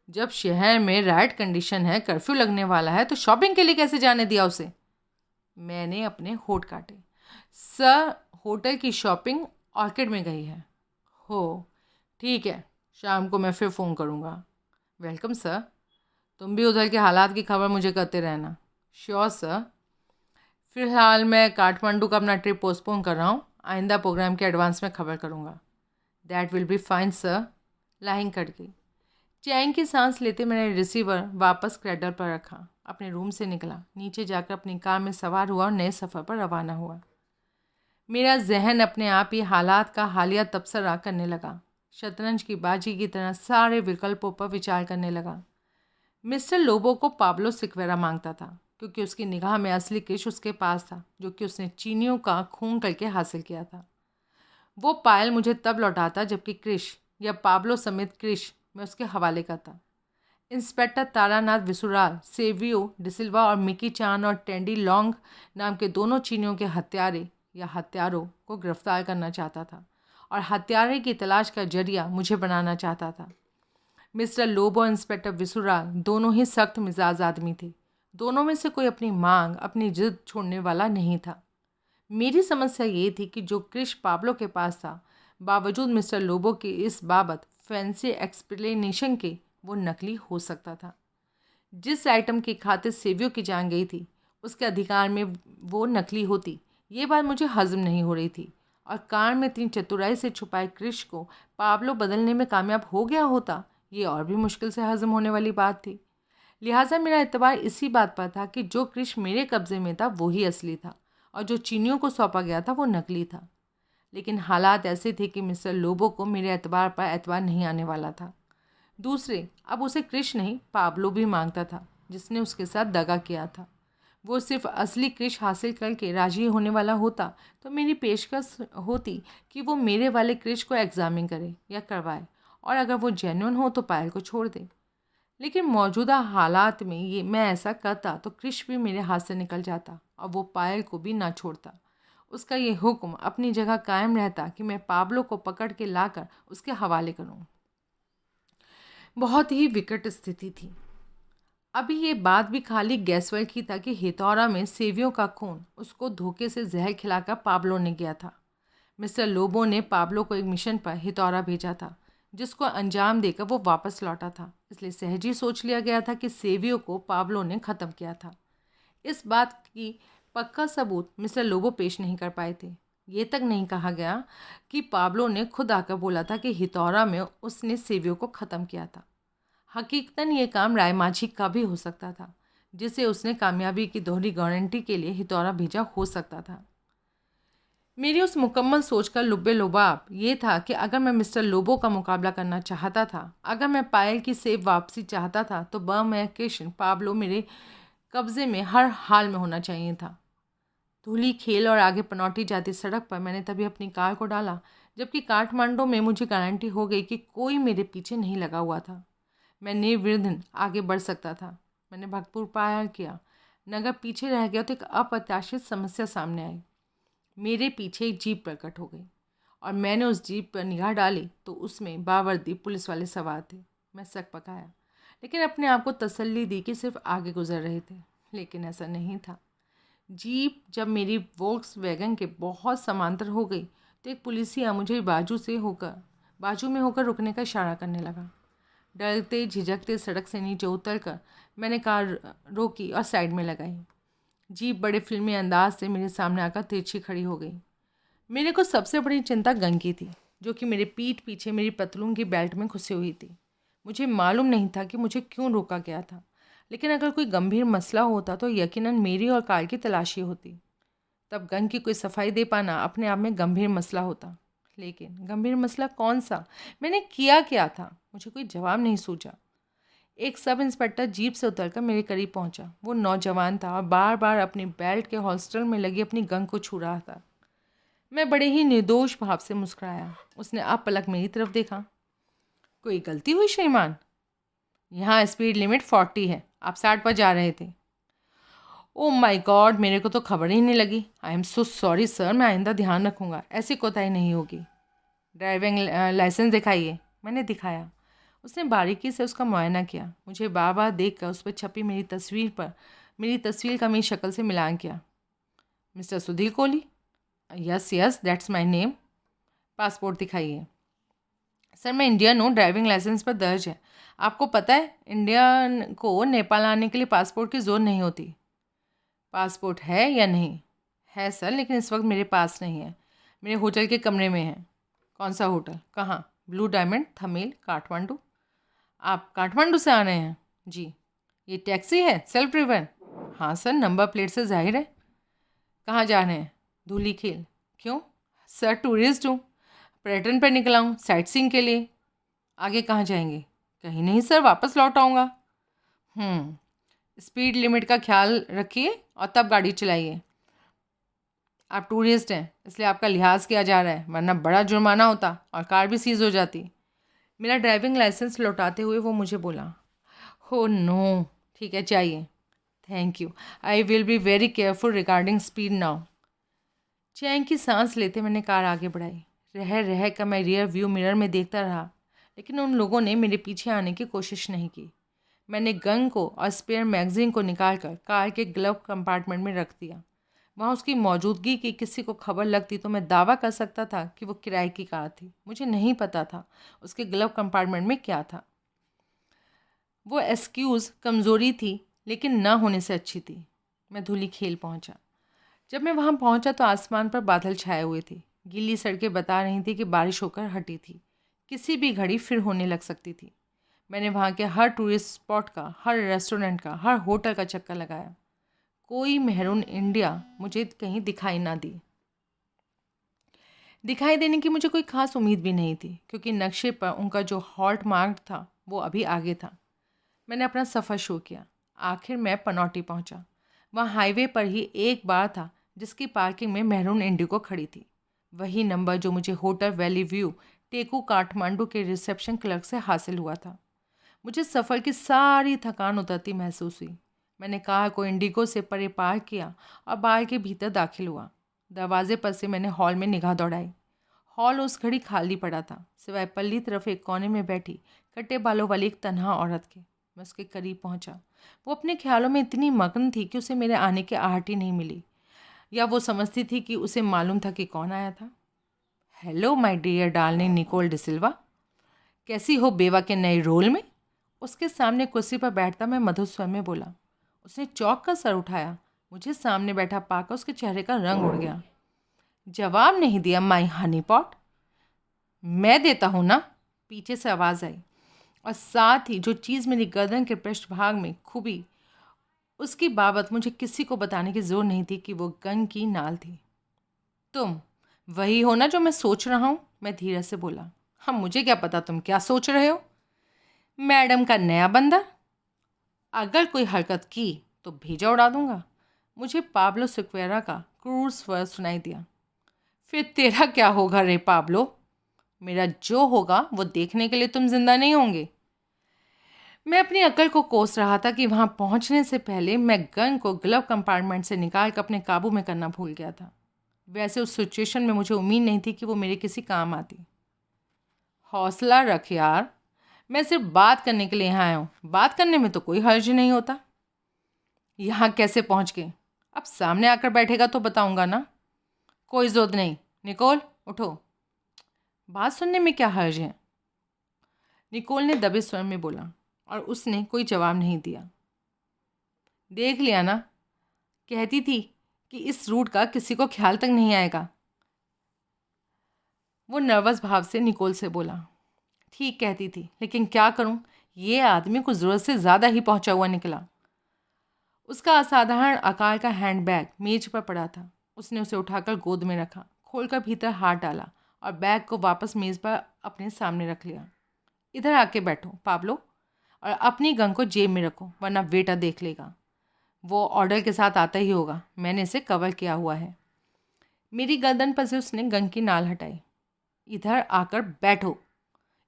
जब शहर में राइट कंडीशन है, कर्फ्यू लगने वाला है, तो शॉपिंग के लिए कैसे जाने दिया उसे? मैंने अपने होठ काटे। सर, होटल की शॉपिंग ऑर्किड में गई है। हो, ठीक है, शाम को मैं फिर फ़ोन करूँगा। Welcome sir. तुम भी उधर के हालात की खबर मुझे करते रहना। Sure sir. फ़िलहाल मैं काठमांडू का अपना ट्रिप पोस्टपोन कर रहा हूँ। आइंदा प्रोग्राम के एडवांस में खबर करूँगा। That will be fine sir. Line cut गई। चैन की सांस लेते मैंने रिसीवर वापस क्रैडल पर रखा, अपने रूम से निकला, नीचे जाकर अपनी कार में सवार हुआ और नए सफ़र पर रवाना हुआ। मेरा जहन अपने आप ही हालात का हालिया तबसरा करने लगा। शतरंज की बाजी की तरह सारे विकल्पों पर विचार करने लगा। मिस्टर लोबो को पाब्लो सिक्वेरा मांगता था क्योंकि उसकी निगाह में असली क्रिश उसके पास था, जो कि उसने चीनियों का खून करके हासिल किया था। वो पायल मुझे तब लौटाता जबकि क्रिश या पाब्लो समेत क्रिश मैं उसके हवाले का था। इंस्पेक्टर तारानाथ विसुराल, सेवियो डिसिल्वा और मिकी चान और टेंडी लॉन्ग नाम के दोनों चीनियों के हत्यारे या हत्यारों को गिरफ्तार करना चाहता था और हत्यारे की तलाश का जरिया मुझे बनाना चाहता था। मिस्टर लोबो और इंस्पेक्टर विसुराल दोनों ही सख्त मिजाज आदमी थे। दोनों में से कोई अपनी मांग, अपनी जिद छोड़ने वाला नहीं था। मेरी समस्या ये थी कि जो क्रिश पाब्लो के पास था, बावजूद मिस्टर लोबो की इस बाबत फैंसी एक्सप्लेनेशन के, वो नकली हो सकता था। जिस आइटम की खातिर सेवियो की जान गई थी, उसके अधिकार में वो नकली होती, ये बात मुझे हजम नहीं हो रही थी। और कार में इतनी चतुराई से छुपाए क्रिश को पाब्लो बदलने में कामयाब हो गया होता, ये और भी मुश्किल से हजम होने वाली बात थी। लिहाजा मेरा एतबार इसी बात पर था कि जो क्रिश मेरे कब्जे में था वही असली था और जो चीनियों को सौंपा गया था वो नकली था। लेकिन हालात ऐसे थे कि मिस्टर लोबो को मेरे एतबार पर एतबार नहीं आने वाला था। दूसरे, अब उसे क्रिश नहीं पाब्लो भी मांगता था, जिसने उसके साथ दगा किया था। वो सिर्फ असली क्रिश हासिल करके राजी होने वाला होता तो मेरी पेशकश होती कि वो मेरे वाले क्रिश को एग्जामिन करे या करवाए, और अगर वो जेन्युइन हो तो पायल को छोड़ दे। लेकिन मौजूदा हालात में ये मैं ऐसा करता तो क्रिश भी मेरे हाथ से निकल जाता और वो पायल को भी ना छोड़ता। उसका ये हुक्म अपनी जगह कायम रहता कि मैं पाब्लो को पकड़ के लाकर उसके हवाले करूं। बहुत ही विकट स्थिति थी। अभी ये बात भी खाली गैसवेल की था कि हितौरा में सेवियों का खून उसको धोखे से जहर खिलाकर पाब्लो ने किया था। मिस्टर लोबो ने पाब्लो को एक मिशन पर हितौरा भेजा था जिसको अंजाम देकर वो वापस लौटा था, इसलिए सहज ही सोच लिया गया था कि सेवियों को पाब्लो ने ख़त्म किया था। इस बात की पक्का सबूत मिस्टर लोबो पेश नहीं कर पाए थे। ये तक नहीं कहा गया कि पाब्लो ने खुद आकर बोला था कि हितौरा में उसने सेवियों को ख़त्म किया था। हकीकतन ये काम रायमाझी का भी हो सकता था, जिसे उसने कामयाबी की दोहरी गारंटी के लिए हितौरा भेजा हो सकता था। मेरी उस मुकम्मल सोच का लुब्बे लुबाब ये था कि अगर मैं मिस्टर लोबो का मुकाबला करना चाहता था, अगर मैं पायल की सेब वापसी चाहता था, तो बमैकेशन पाब्लो मेरे कब्ज़े में हर हाल में होना चाहिए था। धूली खेल और आगे पनौटी जाती सड़क पर मैंने तभी अपनी कार को डाला जबकि काठमांडू में मुझे गारंटी हो गई कि कोई मेरे पीछे नहीं लगा हुआ था। मैं निर्विघ्न आगे बढ़ सकता था। मैंने भरपूर पार किया। नगर पीछे रह गया तो एक अप्रत्याशित समस्या सामने आई। मेरे पीछे एक जीप प्रकट हो गई और मैंने उस जीप पर निगाह डाली तो उसमें बावर्दी पुलिस वाले सवार थे। मैं सक पकाया, लेकिन अपने आप को तसल्ली दी कि सिर्फ आगे गुजर रहे थे, लेकिन ऐसा नहीं था। जीप जब मेरी वोक्स वैगन के बहुत समांतर हो गई तो एक पुलिसिया मुझे बाजू में होकर रुकने का इशारा करने लगा। डरते झिझकते सड़क से नीचे उतरकर मैंने कार रोकी और साइड में लगाई। जीप बड़े फिल्मी अंदाज से मेरे सामने आकर तिरछी खड़ी हो गई। मेरे को सबसे बड़ी चिंता गन की थी, जो कि मेरे पीठ पीछे मेरी पतलून की बेल्ट में घुसी हुई थी। मुझे मालूम नहीं था कि मुझे क्यों रोका गया था, लेकिन अगर कोई गंभीर मसला होता तो यकीनन मेरी और कार की तलाशी होती। तब गन की कोई सफाई दे पाना अपने आप में गंभीर मसला होता। लेकिन गंभीर मसला कौन सा? मैंने किया क्या था? मुझे कोई जवाब नहीं सूझा। एक सब इंस्पेक्टर जीप से उतरकर मेरे करीब पहुंचा। वो नौजवान था और बार बार अपनी बेल्ट के हॉल्स्टर में लगी अपनी गन को छू रहा था। मैं बड़े ही निर्दोष भाव से मुस्कुराया। उसने आप पलक मेरी तरफ देखा। कोई गलती हुई श्रीमान? यहाँ स्पीड लिमिट 40 है, आप 60 पर जा रहे थे। ओह माय गॉड, मेरे को तो खबर ही नहीं लगी। I am so sorry sir, मैं आइंदा ध्यान रखूँगा, ऐसी कोताही नहीं होगी। ड्राइविंग लाइसेंस दिखाइए। मैंने दिखाया। उसने बारीकी से उसका मुआयना किया। मुझे बार बार देख कर उस पर छपी मेरी तस्वीर का मेरी शक्ल से मिलान किया। Mister Sudhir Kohli? Yes yes, that's my name. Passport दिखाइए। सर मैं इंडियन हूँ, ड्राइविंग लाइसेंस पर दर्ज है। आपको पता है इंडियन को नेपाल आने के लिए पासपोर्ट की ज़रूरत नहीं होती। पासपोर्ट है या नहीं? है सर, लेकिन इस वक्त मेरे पास नहीं है। मेरे होटल के कमरे में है। कौन सा होटल? कहाँ? Blue diamond, Thamel, Kathmandu. आप काठमांडू से आ रहे हैं? जी। ये टैक्सी है, सेल्फ ड्रिवन? हाँ सर, नंबर प्लेट से जाहिर है। कहाँ जा रहे हैं? धूली खेल। क्यों? सर टूरिस्ट हूँ, पर्यटन पर निकला हूँ, साइट सीइंग के लिए। आगे कहाँ जाएंगे? कहीं नहीं सर, वापस लौट आऊँगा। स्पीड लिमिट का ख्याल रखिए और तब गाड़ी चलाइए। आप टूरिस्ट हैं इसलिए आपका लिहाज किया जा रहा है, वरना बड़ा जुर्माना होता और कार भी सीज हो जाती। मेरा ड्राइविंग लाइसेंस लौटाते हुए वो मुझे बोला। हो नो, ठीक है जाइए। Thank you, I will be very careful regarding speed now. चैन की सांस लेते मैंने कार आगे बढ़ाई। रह कर मैं रियर व्यू मिरर में देखता रहा, लेकिन उन लोगों ने मेरे पीछे आने की कोशिश नहीं की। मैंने गन को और स्पेयर मैगजीन को निकालकर कार के ग्लव कंपार्टमेंट में रख दिया। वहाँ उसकी मौजूदगी की किसी को खबर लगती तो मैं दावा कर सकता था कि वो किराए की कार थी। मुझे नहीं पता था उसके ग्लव कंपार्टमेंट में क्या था। वो एक्सक्यूज़ कमज़ोरी थी, लेकिन ना होने से अच्छी थी। मैं धूली खेल पहुँचा। जब मैं वहाँ पहुँचा तो आसमान पर बादल छाए हुए थे। गीली सड़कें बता रही थी कि बारिश होकर हटी थी। किसी भी घड़ी फिर होने लग सकती थी। मैंने वहाँ के हर टूरिस्ट स्पॉट का, हर रेस्टोरेंट का, हर होटल का चक्कर लगाया। कोई मेहरून इंडिया मुझे कहीं दिखाई ना दी। दिखाई देने की मुझे कोई ख़ास उम्मीद भी नहीं थी, क्योंकि नक्शे पर उनका जो हॉल्ट मार्क था वो अभी आगे था। मैंने अपना सफ़र शुरू किया। आखिर मैं पनौटी पहुंचा। वहाँ हाईवे पर ही एक बार था जिसकी पार्किंग में मैरून इंडिगो खड़ी थी। वही नंबर जो मुझे होटल वैली व्यू टेकू काठमांडू के रिसेप्शन क्लर्क से हासिल हुआ था। मुझे सफ़र की सारी थकान उतरती महसूस हुई। मैंने कार को इंडिगो से परे पार्क किया और बार के भीतर दाखिल हुआ। दरवाजे पर से मैंने हॉल में निगाह दौड़ाई। हॉल उस घड़ी खाली पड़ा था, सिवाय पल्ली तरफ एक कोने में बैठी कट्टे बालों वाली एक तन्हा औरत के। मैं उसके करीब पहुंचा। वो अपने ख्यालों में इतनी मग्न थी कि उसे मेरे आने की आहट ही नहीं मिली, या वो समझती थी कि उसे मालूम था कि कौन आया था। Hello my dear darling Nicole D'Silva, कैसी हो बेवा के नए रोल में? उसके सामने कुर्सी पर बैठता मैं मधुर स्वर में बोला। उसने चौंक कर सर उठाया। मुझे सामने बैठा पाकर उसके चेहरे का रंग उड़ गया। जवाब नहीं दिया माई हनी पॉट? मैं देता हूँ ना, पीछे से आवाज़ आई, और साथ ही जो चीज़ मेरी गर्दन के पृष्ठभाग में खुबी उसकी बाबत मुझे किसी को बताने की ज़रूरत नहीं थी कि वो गन की नाल थी। तुम वही हो ना जो मैं सोच रहा हूँ, मैं धीरे से बोला। हाँ, मुझे क्या पता तुम क्या सोच रहे हो। मैडम का नया बंदा, अगर कोई हरकत की तो भेजा उड़ा दूंगा। मुझे पाब्लो सिक्वेरा का क्रूर स्वर सुनाई दिया। फिर तेरा क्या होगा रे पाब्लो? मेरा जो होगा वो देखने के लिए तुम जिंदा नहीं होंगे। मैं अपनी अकल को कोस रहा था कि वहां पहुंचने से पहले मैं गन को ग्लव कंपार्टमेंट से निकाल कर अपने काबू में करना भूल गया था। वैसे उस सिचुएशन में मुझे उम्मीद नहीं थी कि वो मेरे किसी काम आती। हौसला रख यार, मैं सिर्फ बात करने के लिए यहाँ आया हूँ। बात करने में तो कोई हर्ज नहीं होता। यहाँ कैसे पहुँच गए? अब सामने आकर बैठेगा तो बताऊँगा ना। कोई ज़रूरत नहीं, निकोल उठो। बात सुनने में क्या हर्ज है? निकोल ने दबे स्वर में बोला, और उसने कोई जवाब नहीं दिया। देख लिया ना, कहती थी कि इस रूट का किसी को ख्याल तक नहीं आएगा। वो नर्वस भाव से निकोल से बोला। ठीक कहती थी, लेकिन क्या करूं, ये आदमी कुछ ज़रूरत से ज़्यादा ही पहुंचा हुआ निकला। उसका असाधारण आकार का हैंडबैग मेज पर पड़ा था। उसने उसे उठाकर गोद में रखा, खोलकर भीतर हाथ डाला और बैग को वापस मेज़ पर अपने सामने रख लिया। इधर आके बैठो पाब्लो, और अपनी गन को जेब में रखो, वरना वेटर देख लेगा। वो ऑर्डर के साथ आता ही होगा, मैंने इसे कवर किया हुआ है। मेरी गर्दन पर से उसने गन की नाल हटाई। इधर आकर बैठो।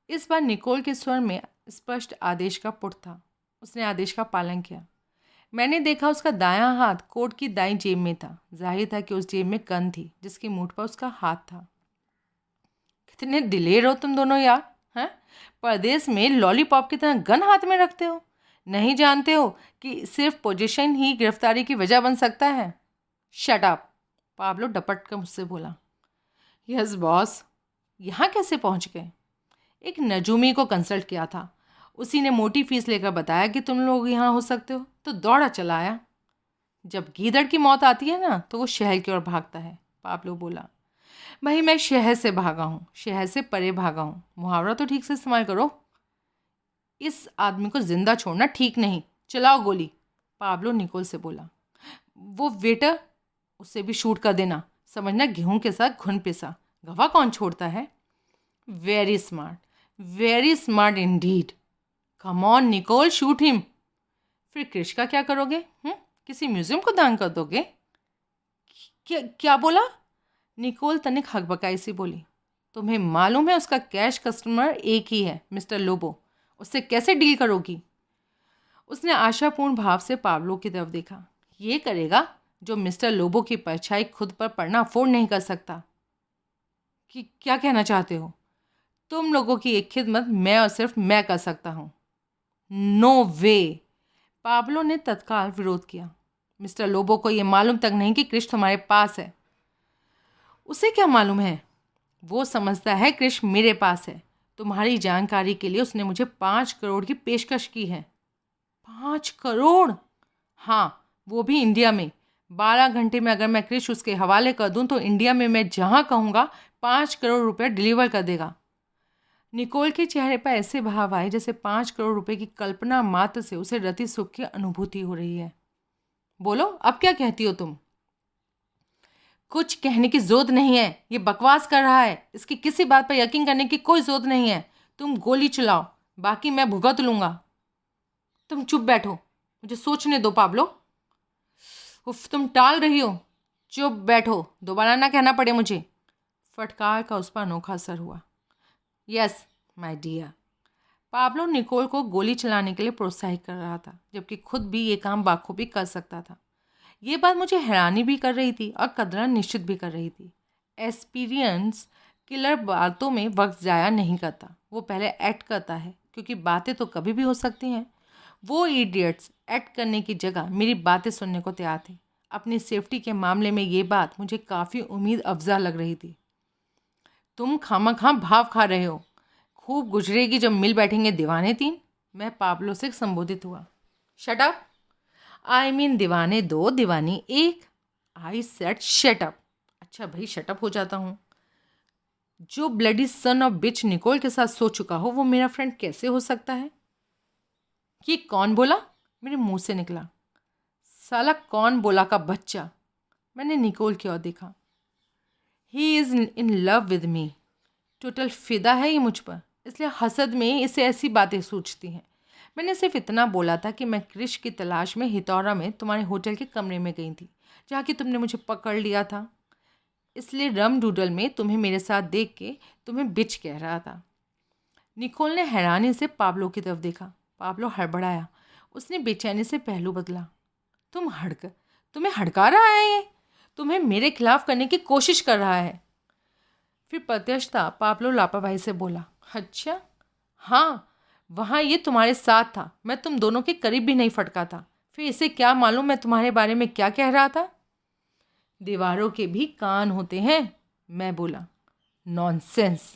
इस बार निकोल के स्वर में स्पष्ट आदेश का पुट था। उसने आदेश का पालन किया। मैंने देखा उसका दायां हाथ कोट की दाईं जेब में था। जाहिर था कि उस जेब में गन थी जिसकी मूठ पर उसका हाथ था। कितने दिलेर हो तुम दोनों यार, हैं? परदेश में लॉलीपॉप की तरह गन हाथ में रखते हो। नहीं जानते हो कि सिर्फ पोजीशन ही गिरफ्तारी की वजह बन सकता है? शट अप, पाब्लो डपट कर मुझसे बोला। Yes boss. यहाँ कैसे पहुँच गए? एक नजूमी को कंसल्ट किया था, उसी ने मोटी फीस लेकर बताया कि तुम लोग यहाँ हो सकते हो, तो दौड़ा चला आया। जब गीदड़ की मौत आती है ना तो वो शहर की ओर भागता है, पाब्लो बोला। भाई मैं शहर से भागा हूँ, शहर से परे भागा हूँ। मुहावरा तो ठीक से इस्तेमाल करो। इस आदमी को जिंदा छोड़ना ठीक नहीं, चलाओ गोली, पाब्लो निकोल से बोला। वो वेटर, उसे भी शूट कर देना, समझना गेहूं के साथ घुन पिसा। गवाह कौन छोड़ता है? Very smart indeed. Come on Nicole, shoot him. फिर क्रिश का क्या करोगे? किसी म्यूजियम को दान कर दोगे? क्या बोला? निकोल तनिक हकबकाई सी बोली। तुम्हें मालूम है उसका कैश कस्टमर एक ही है, मिस्टर लोबो। उससे कैसे डील करोगी? उसने आशापूर्ण भाव से पाब्लो की तरफ देखा। ये करेगा जो मिस्टर लोबो की परछाई खुद पर पड़ना अफोर्ड नहीं कर सकता। कि क्या कहना चाहते हो? तुम लोगों की एक खिदमत मैं और सिर्फ मैं कर सकता हूँ। नो वे, पाब्लो ने तत्काल विरोध किया। मिस्टर लोबो को ये मालूम तक नहीं कि क्रिश तुम्हारे पास है। उसे क्या मालूम है? वो समझता है क्रिश मेरे पास है। तुम्हारी जानकारी के लिए उसने मुझे 5 करोड़ की पेशकश की है। 5 करोड़? हाँ, वो भी इंडिया में। 12 घंटे में अगर मैं क्रिश उसके हवाले कर दूं तो इंडिया में मैं जहाँ कहूँगा 5 करोड़ रुपये डिलीवर कर देगा। निकोल के चेहरे पर ऐसे भाव आए जैसे 5 करोड़ रुपए की कल्पना मात्र से उसे रति सुख की अनुभूति हो रही है। बोलो, अब क्या कहती हो तुम? कुछ कहने की जरूरत नहीं है, ये बकवास कर रहा है। इसकी किसी बात पर यकीन करने की कोई जरूरत नहीं है। तुम गोली चलाओ, बाकी मैं भुगत लूँगा। तुम चुप बैठो, मुझे सोचने दो पाब्लो। उफ, तुम टाल रही हो। चुप बैठो, दोबारा ना कहना पड़े मुझे। फटकार का उस पर अनोखा असर हुआ। Yes my dear. Pablo Nicole को गोली चलाने के लिए प्रोत्साहित कर रहा था, जबकि खुद भी ये काम बाखूबी कर सकता था। ये बात मुझे हैरानी भी कर रही थी और कदर निश्चित भी कर रही थी। एक्सपीरियंस किलर बातों में वक्त ज़ाया नहीं करता, वो पहले एक्ट करता है, क्योंकि बातें तो कभी भी हो सकती हैं। वो इडियट्स एक्ट करने की जगह मेरी बातें सुनने को तैयार थे। अपनी सेफ्टी के मामले में ये बात मुझे काफ़ी उम्मीद अफजा लग रही थी। तुम खामखा भाव खा रहे हो, खूब गुजरेगी जब मिल बैठेंगे दीवाने तीन। मैं पाब्लो से संबोधित हुआ। Shut up. आई मीन दीवाने दो, दीवानी एक। I said shut up. अच्छा भाई, शट अप हो जाता हूँ। जो bloody son of bitch Nicole के साथ सो चुका हो, वो मेरा फ्रेंड कैसे हो सकता है? ये कौन बोला? मेरे मुंह से निकला। साला कौन बोला का बच्चा। मैंने निकोल की ओर देखा। He is in love with me. Total फिदा है ये मुझ पर, इसलिए हसद में इसे ऐसी बातें सूझती हैं। मैंने सिर्फ इतना बोला था कि मैं क्रिश की तलाश में हितौरा में तुम्हारे होटल के कमरे में गई थी, जहाँ कि तुमने मुझे पकड़ लिया था। इसलिए रम डूडल में तुम्हें मेरे साथ देख के तुम्हें बिच कह रहा था। निकोल ने हैरानी से पाब्लो की तरफ देखा। पाब्लो हड़बड़ाया। उसने बेचैनी से पहलू बदला। तुम्हें हड़का रहा है ये? तुम्हें मेरे खिलाफ करने की कोशिश कर रहा है? फिर प्रत्यक्षता पाब्लो लापरवाही से बोला। अच्छा हाँ, वहाँ ये तुम्हारे साथ था, मैं तुम दोनों के करीब भी नहीं फटका था। फिर इसे क्या मालूम मैं तुम्हारे बारे में क्या कह रहा था? दीवारों के भी कान होते हैं, मैं बोला। नॉनसेंस।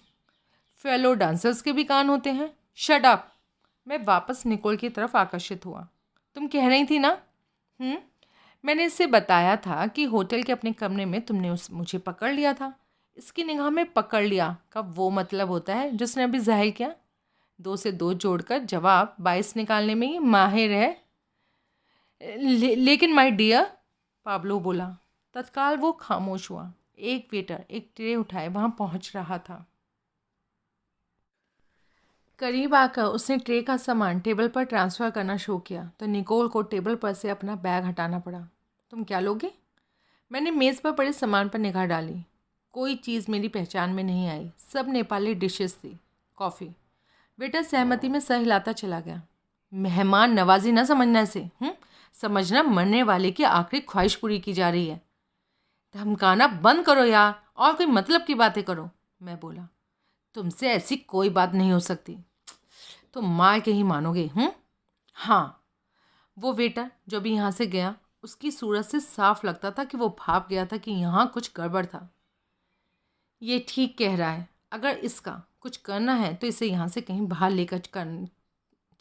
फेलो डांसर्स के भी कान होते हैं। Shut up. मैं वापस निकोल की तरफ आकर्षित हुआ। तुम कह रही थी ना? मैंने इससे बताया था कि होटल के अपने कमरे में तुमने मुझे पकड़ लिया था। इसकी निगाह में पकड़ लिया का वो मतलब होता है जिसने अभी जाहिर किया। 2 से 2 जोड़कर जवाब 22 निकालने में ही माहिर है। लेकिन माय डियर, पाब्लो बोला। तत्काल वो खामोश हुआ। एक वेटर एक ट्रे उठाए वहाँ पहुँच रहा था। करीब आकर उसने ट्रे का सामान टेबल पर ट्रांसफ़र करना शुरू किया तो निकोल को टेबल पर से अपना बैग हटाना पड़ा। तुम क्या लोगे? मैंने मेज़ पर पड़े सामान पर निगाह डाली। कोई चीज़ मेरी पहचान में नहीं आई। सब नेपाली डिशेस थी। कॉफ़ी। वेटर सहमति में सर हिलाता चला गया। मेहमान नवाजी ना समझना इसे। समझना मरने वाले की आखिरी ख्वाहिश पूरी की जा रही है। धमकाना बंद करो यार, और कोई मतलब की बातें करो, मैं बोला। तुमसे ऐसी कोई बात नहीं हो सकती। तुम मार के ही मानोगे। हाँ। वो वेटर जो भी यहाँ से गया, उसकी सूरत से साफ लगता था कि वो भाप गया था कि यहाँ कुछ गड़बड़ था। ये ठीक कह रहा है। अगर इसका कुछ करना है तो इसे यहाँ से कहीं बाहर लेकर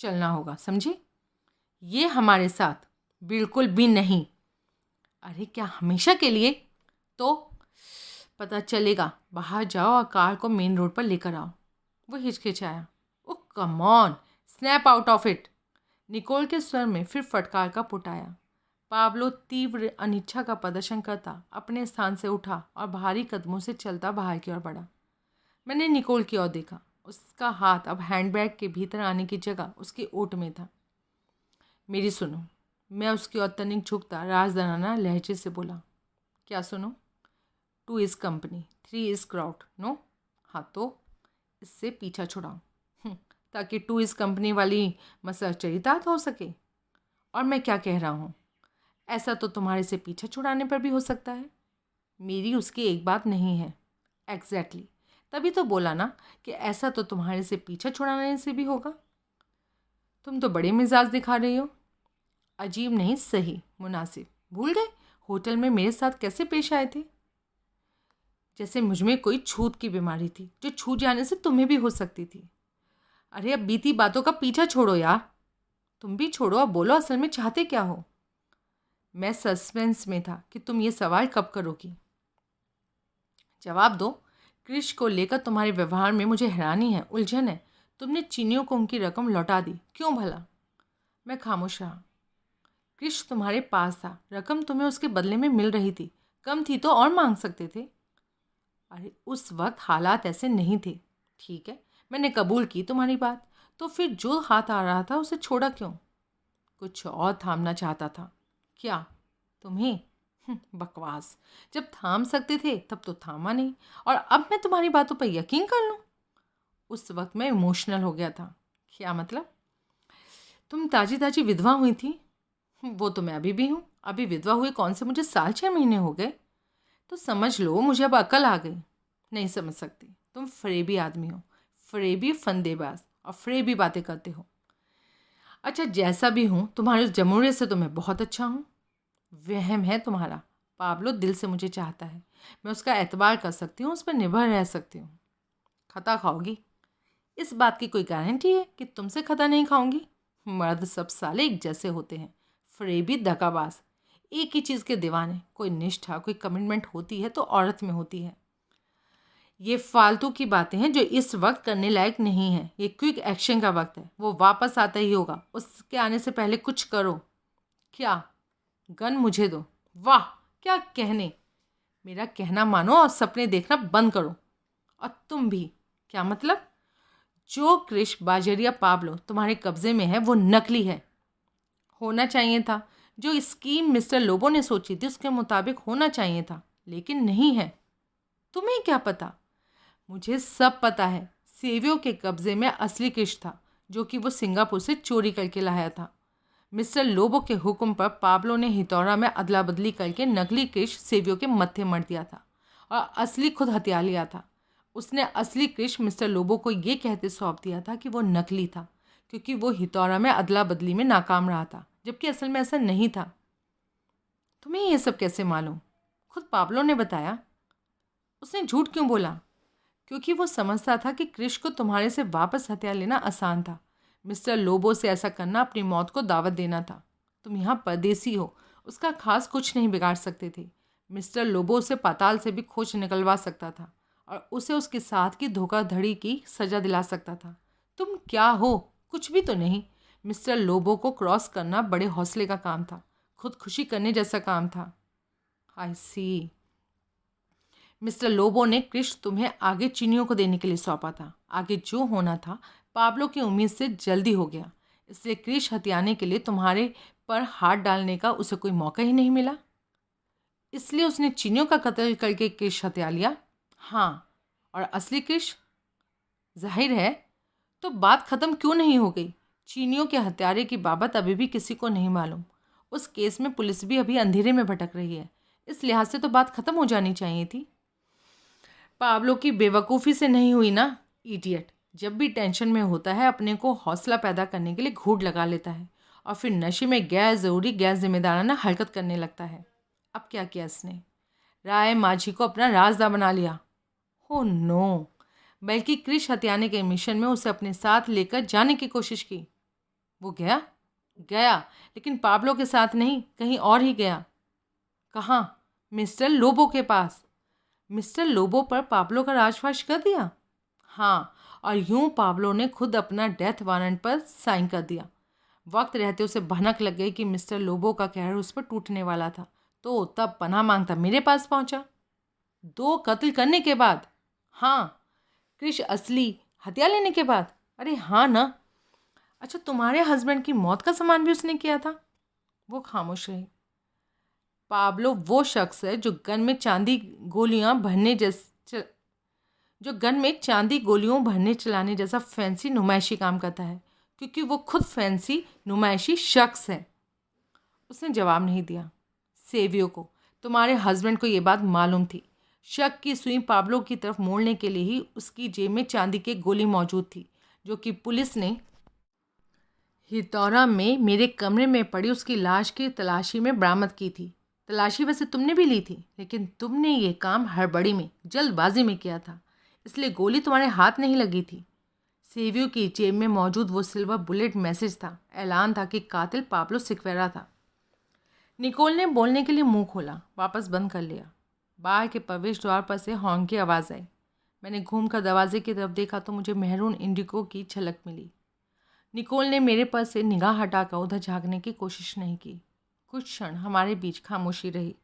चलना होगा, समझे? ये हमारे साथ बिल्कुल भी नहीं। अरे क्या हमेशा के लिए? तो पता चलेगा। बाहर जाओ और कार को मेन रोड पर लेकर आओ। वो हिचकिचाया। Oh come on, snap out of it. Nicole के स्वर में फिर फटकार का पुट आया। पाब्लो तीव्र अनिच्छा का प्रदर्शन करता अपने स्थान से उठा और भारी कदमों से चलता बाहर की ओर बढ़ा। मैंने निकोल की ओर देखा। उसका हाथ अब हैंडबैग के भीतर आने की जगह उसके ओट में था। मेरी सुनो। मैं उसकी ओर तनिक झुकता राजदराना लहजे से बोला। क्या सुनो? 2 is company, 3 is crowd, no? हाँ तो इससे पीछा छुड़ाओ ताकि 2 इज़ कंपनी वाली मसला चरितार्थ हो सके। और मैं क्या कह रहा हूँ, ऐसा तो तुम्हारे से पीछा छुड़ाने पर भी हो सकता है। मेरी उसकी एक बात नहीं है। एग्जैक्टली। तभी तो बोला ना कि ऐसा तो तुम्हारे से पीछा छुड़ाने से भी होगा। तुम तो बड़े मिजाज दिखा रही हो। अजीब नहीं, सही मुनासिब। भूल गए होटल में मेरे साथ कैसे पेश आए थे? जैसे मुझमें कोई छूत की बीमारी थी जो छूट जाने से तुम्हें भी हो सकती थी। अरे अब बीती बातों का पीछा छोड़ो यार। तुम भी छोड़ो और बोलो, असल में चाहते क्या हो? मैं सस्पेंस में था कि तुम ये सवाल कब करोगी। जवाब दो। क्रिश को लेकर तुम्हारे व्यवहार में मुझे हैरानी है, उलझन है। तुमने चीनियों को उनकी रकम लौटा दी, क्यों भला? मैं खामोश रहा। क्रिश तुम्हारे पास था, रकम तुम्हें उसके बदले में मिल रही थी। कम थी तो और मांग सकते थे। अरे उस वक्त हालात ऐसे नहीं थे। ठीक है, मैंने कबूल की तुम्हारी बात। तो फिर जो हाथ आ रहा था उसे छोड़ा क्यों? कुछ और थामना चाहता था। क्या? तुम्हें? बकवास। जब थाम सकते थे तब तो थामा नहीं, और अब मैं तुम्हारी बातों पर यकीन कर लूँ? उस वक्त मैं इमोशनल हो गया था। क्या मतलब? तुम ताजी ताजी विधवा हुई थी। वो तो मैं अभी भी हूँ। अभी विधवा हुए कौन से मुझे 6 महीने हो गए। तो समझ लो मुझे अब अकल आ गई। नहीं समझ सकती, तुम फरेबी आदमी हो, फरेबी फंदेबाज, और फरेबी बातें करते हो। अच्छा जैसा भी हूँ, तुम्हारे उस जमूरे से तो मैं बहुत अच्छा हूँ। वहम है तुम्हारा। पाब्लो दिल से मुझे चाहता है, मैं उसका एतबार कर सकती हूँ, उस पर निर्भर रह सकती हूँ। खता खाओगी? इस बात की कोई गारंटी है कि तुमसे खता नहीं खाऊंगी? मर्द सब साले एक जैसे होते हैं, फरेबी दगाबाज, एक ही चीज़ के दीवाने। कोई निष्ठा, कोई कमिटमेंट होती है तो औरत में होती है। ये फालतू की बातें हैं जो इस वक्त करने लायक नहीं है। ये क्विक एक्शन का वक्त है, वो वापस आता ही होगा। उसके आने से पहले कुछ करो। क्या? गन मुझे दो। वाह क्या कहने! मेरा कहना मानो और सपने देखना बंद करो। और तुम भी। क्या मतलब? जो क्रिश बाजरिया पाब्लो तुम्हारे कब्जे में है वो नकली है। होना चाहिए था। जो स्कीम मिस्टर लोबो ने सोची थी उसके मुताबिक होना चाहिए था, लेकिन नहीं है। तुम्हें क्या पता? मुझे सब पता है। सेवियो के कब्जे में असली क्रिश था, जो कि वो सिंगापुर से चोरी करके लाया था। मिस्टर लोबो के हुक्म पर पाब्लो ने हितौरा में अदला बदली करके नकली क्रिश सेवियो के मत्थे मर दिया था और असली खुद हथिया लिया था। उसने असली क्रिश मिस्टर लोबो को ये कहते सौंप दिया था कि वो नकली था, क्योंकि वो हितौरा में अदला बदली में नाकाम रहा था, जबकि असल में ऐसा नहीं था। तुम्हें ये सब कैसे मालूम? खुद पाब्लो ने बताया। उसने झूठ क्यों बोला? क्योंकि वो समझता था कि क्रिश को तुम्हारे से वापस हथिया लेना आसान था। मिस्टर लोबो से ऐसा करना अपनी मौत को दावत देना था। तुम यहाँ परदेसी हो, उसका खास कुछ नहीं बिगाड़ सकते थे। मिस्टर लोबो उसे पाताल से भी खोज निकलवा सकता था और उसे उसके साथ की धोखाधड़ी की सजा दिला सकता था। तुम क्या हो? कुछ भी तो नहीं। मिस्टर लोबो को क्रॉस करना बड़े हौसले का काम था, खुदकुशी करने जैसा काम था। आई सी। मिस्टर लोबो ने क्रिश तुम्हें आगे चीनियों को देने के लिए सौंपा था। आगे जो होना था पाब्लो की उम्मीद से जल्दी हो गया, इसलिए क्रिश हथियाने के लिए तुम्हारे पर हाथ डालने का उसे कोई मौका ही नहीं मिला। इसलिए उसने चीनियों का कत्ल करके क्रिश हथिया लिया। हाँ, और असली क्रिश? जाहिर है। तो बात ख़त्म क्यों नहीं हो गई? चीनियों के हत्यारे की बाबत अभी भी किसी को नहीं मालूम। उस केस में पुलिस भी अभी अंधेरे में भटक रही है। इस लिहाज से तो बात ख़त्म हो जानी चाहिए थी। पाब्लो की बेवकूफ़ी से नहीं हुई ना, इडियट। जब भी टेंशन में होता है अपने को हौसला पैदा करने के लिए घूंट लगा लेता है और फिर नशे में गैर ज़रूरी गैर जिम्मेदाराना हरकत करने लगता है। अब क्या किया इसने? राय माझी को अपना राजदा बना लिया। हो नो! बल्कि क्रिश हथियाने के मिशन में उसे अपने साथ लेकर जाने की कोशिश की। वो गया? गया, लेकिन पाब्लो के साथ नहीं, कहीं और ही गया। कहाँ? मिस्टर लोबो के पास। मिस्टर लोबो पर पाब्लो का राजफाश कर दिया? हाँ, और यूं पाब्लो ने खुद अपना डेथ वारंट पर साइन कर दिया। वक्त रहते उसे भनक लग गई कि मिस्टर लोबो का कहर उस पर टूटने वाला था, तो तब पनाह मांगता मेरे पास पहुंचा। 2 कत्ल करने के बाद? हाँ। क्रिश असली हत्या लेने के बाद? अरे हाँ ना। अच्छा, तुम्हारे हस्बैंड की मौत का सामान भी उसने किया था? वो खामोश रही। पाब्लो वो शख्स है जो गन में चांदी गोलियां भरने चलाने जैसा फैंसी नुमाइशी काम करता है, क्योंकि वो खुद फैंसी नुमाइशी शख्स है। उसने जवाब नहीं दिया। सेवियो को, तुम्हारे हस्बैंड को ये बात मालूम थी। शक की सुई पाब्लो की तरफ मोड़ने के लिए ही उसकी जेब में चांदी की गोली मौजूद थी, जो कि पुलिस ने हितौरा में मेरे कमरे में पड़ी उसकी लाश की तलाशी में बरामद की थी। तलाशी वैसे तुमने भी ली थी, लेकिन तुमने ये काम हड़बड़ी में, जल्दबाजी में किया था, इसलिए गोली तुम्हारे हाथ नहीं लगी थी। सेवियो की जेब में मौजूद वो सिल्वर बुलेट मैसेज था, ऐलान था कि कातिल पाब्लो सिक्वेरा था। निकोल ने बोलने के लिए मुंह खोला, वापस बंद कर लिया। बाहर के प्रवेश द्वार पर से हॉर्न की आवाज़ आई। मैंने घूमकर दरवाजे की तरफ देखा तो मुझे मेहरून इंडिगो की झलक मिली। निकोल ने मेरे पर से निगाह हटाकर उधर झांकने की कोशिश नहीं की। कुछ क्षण हमारे बीच खामोशी रही।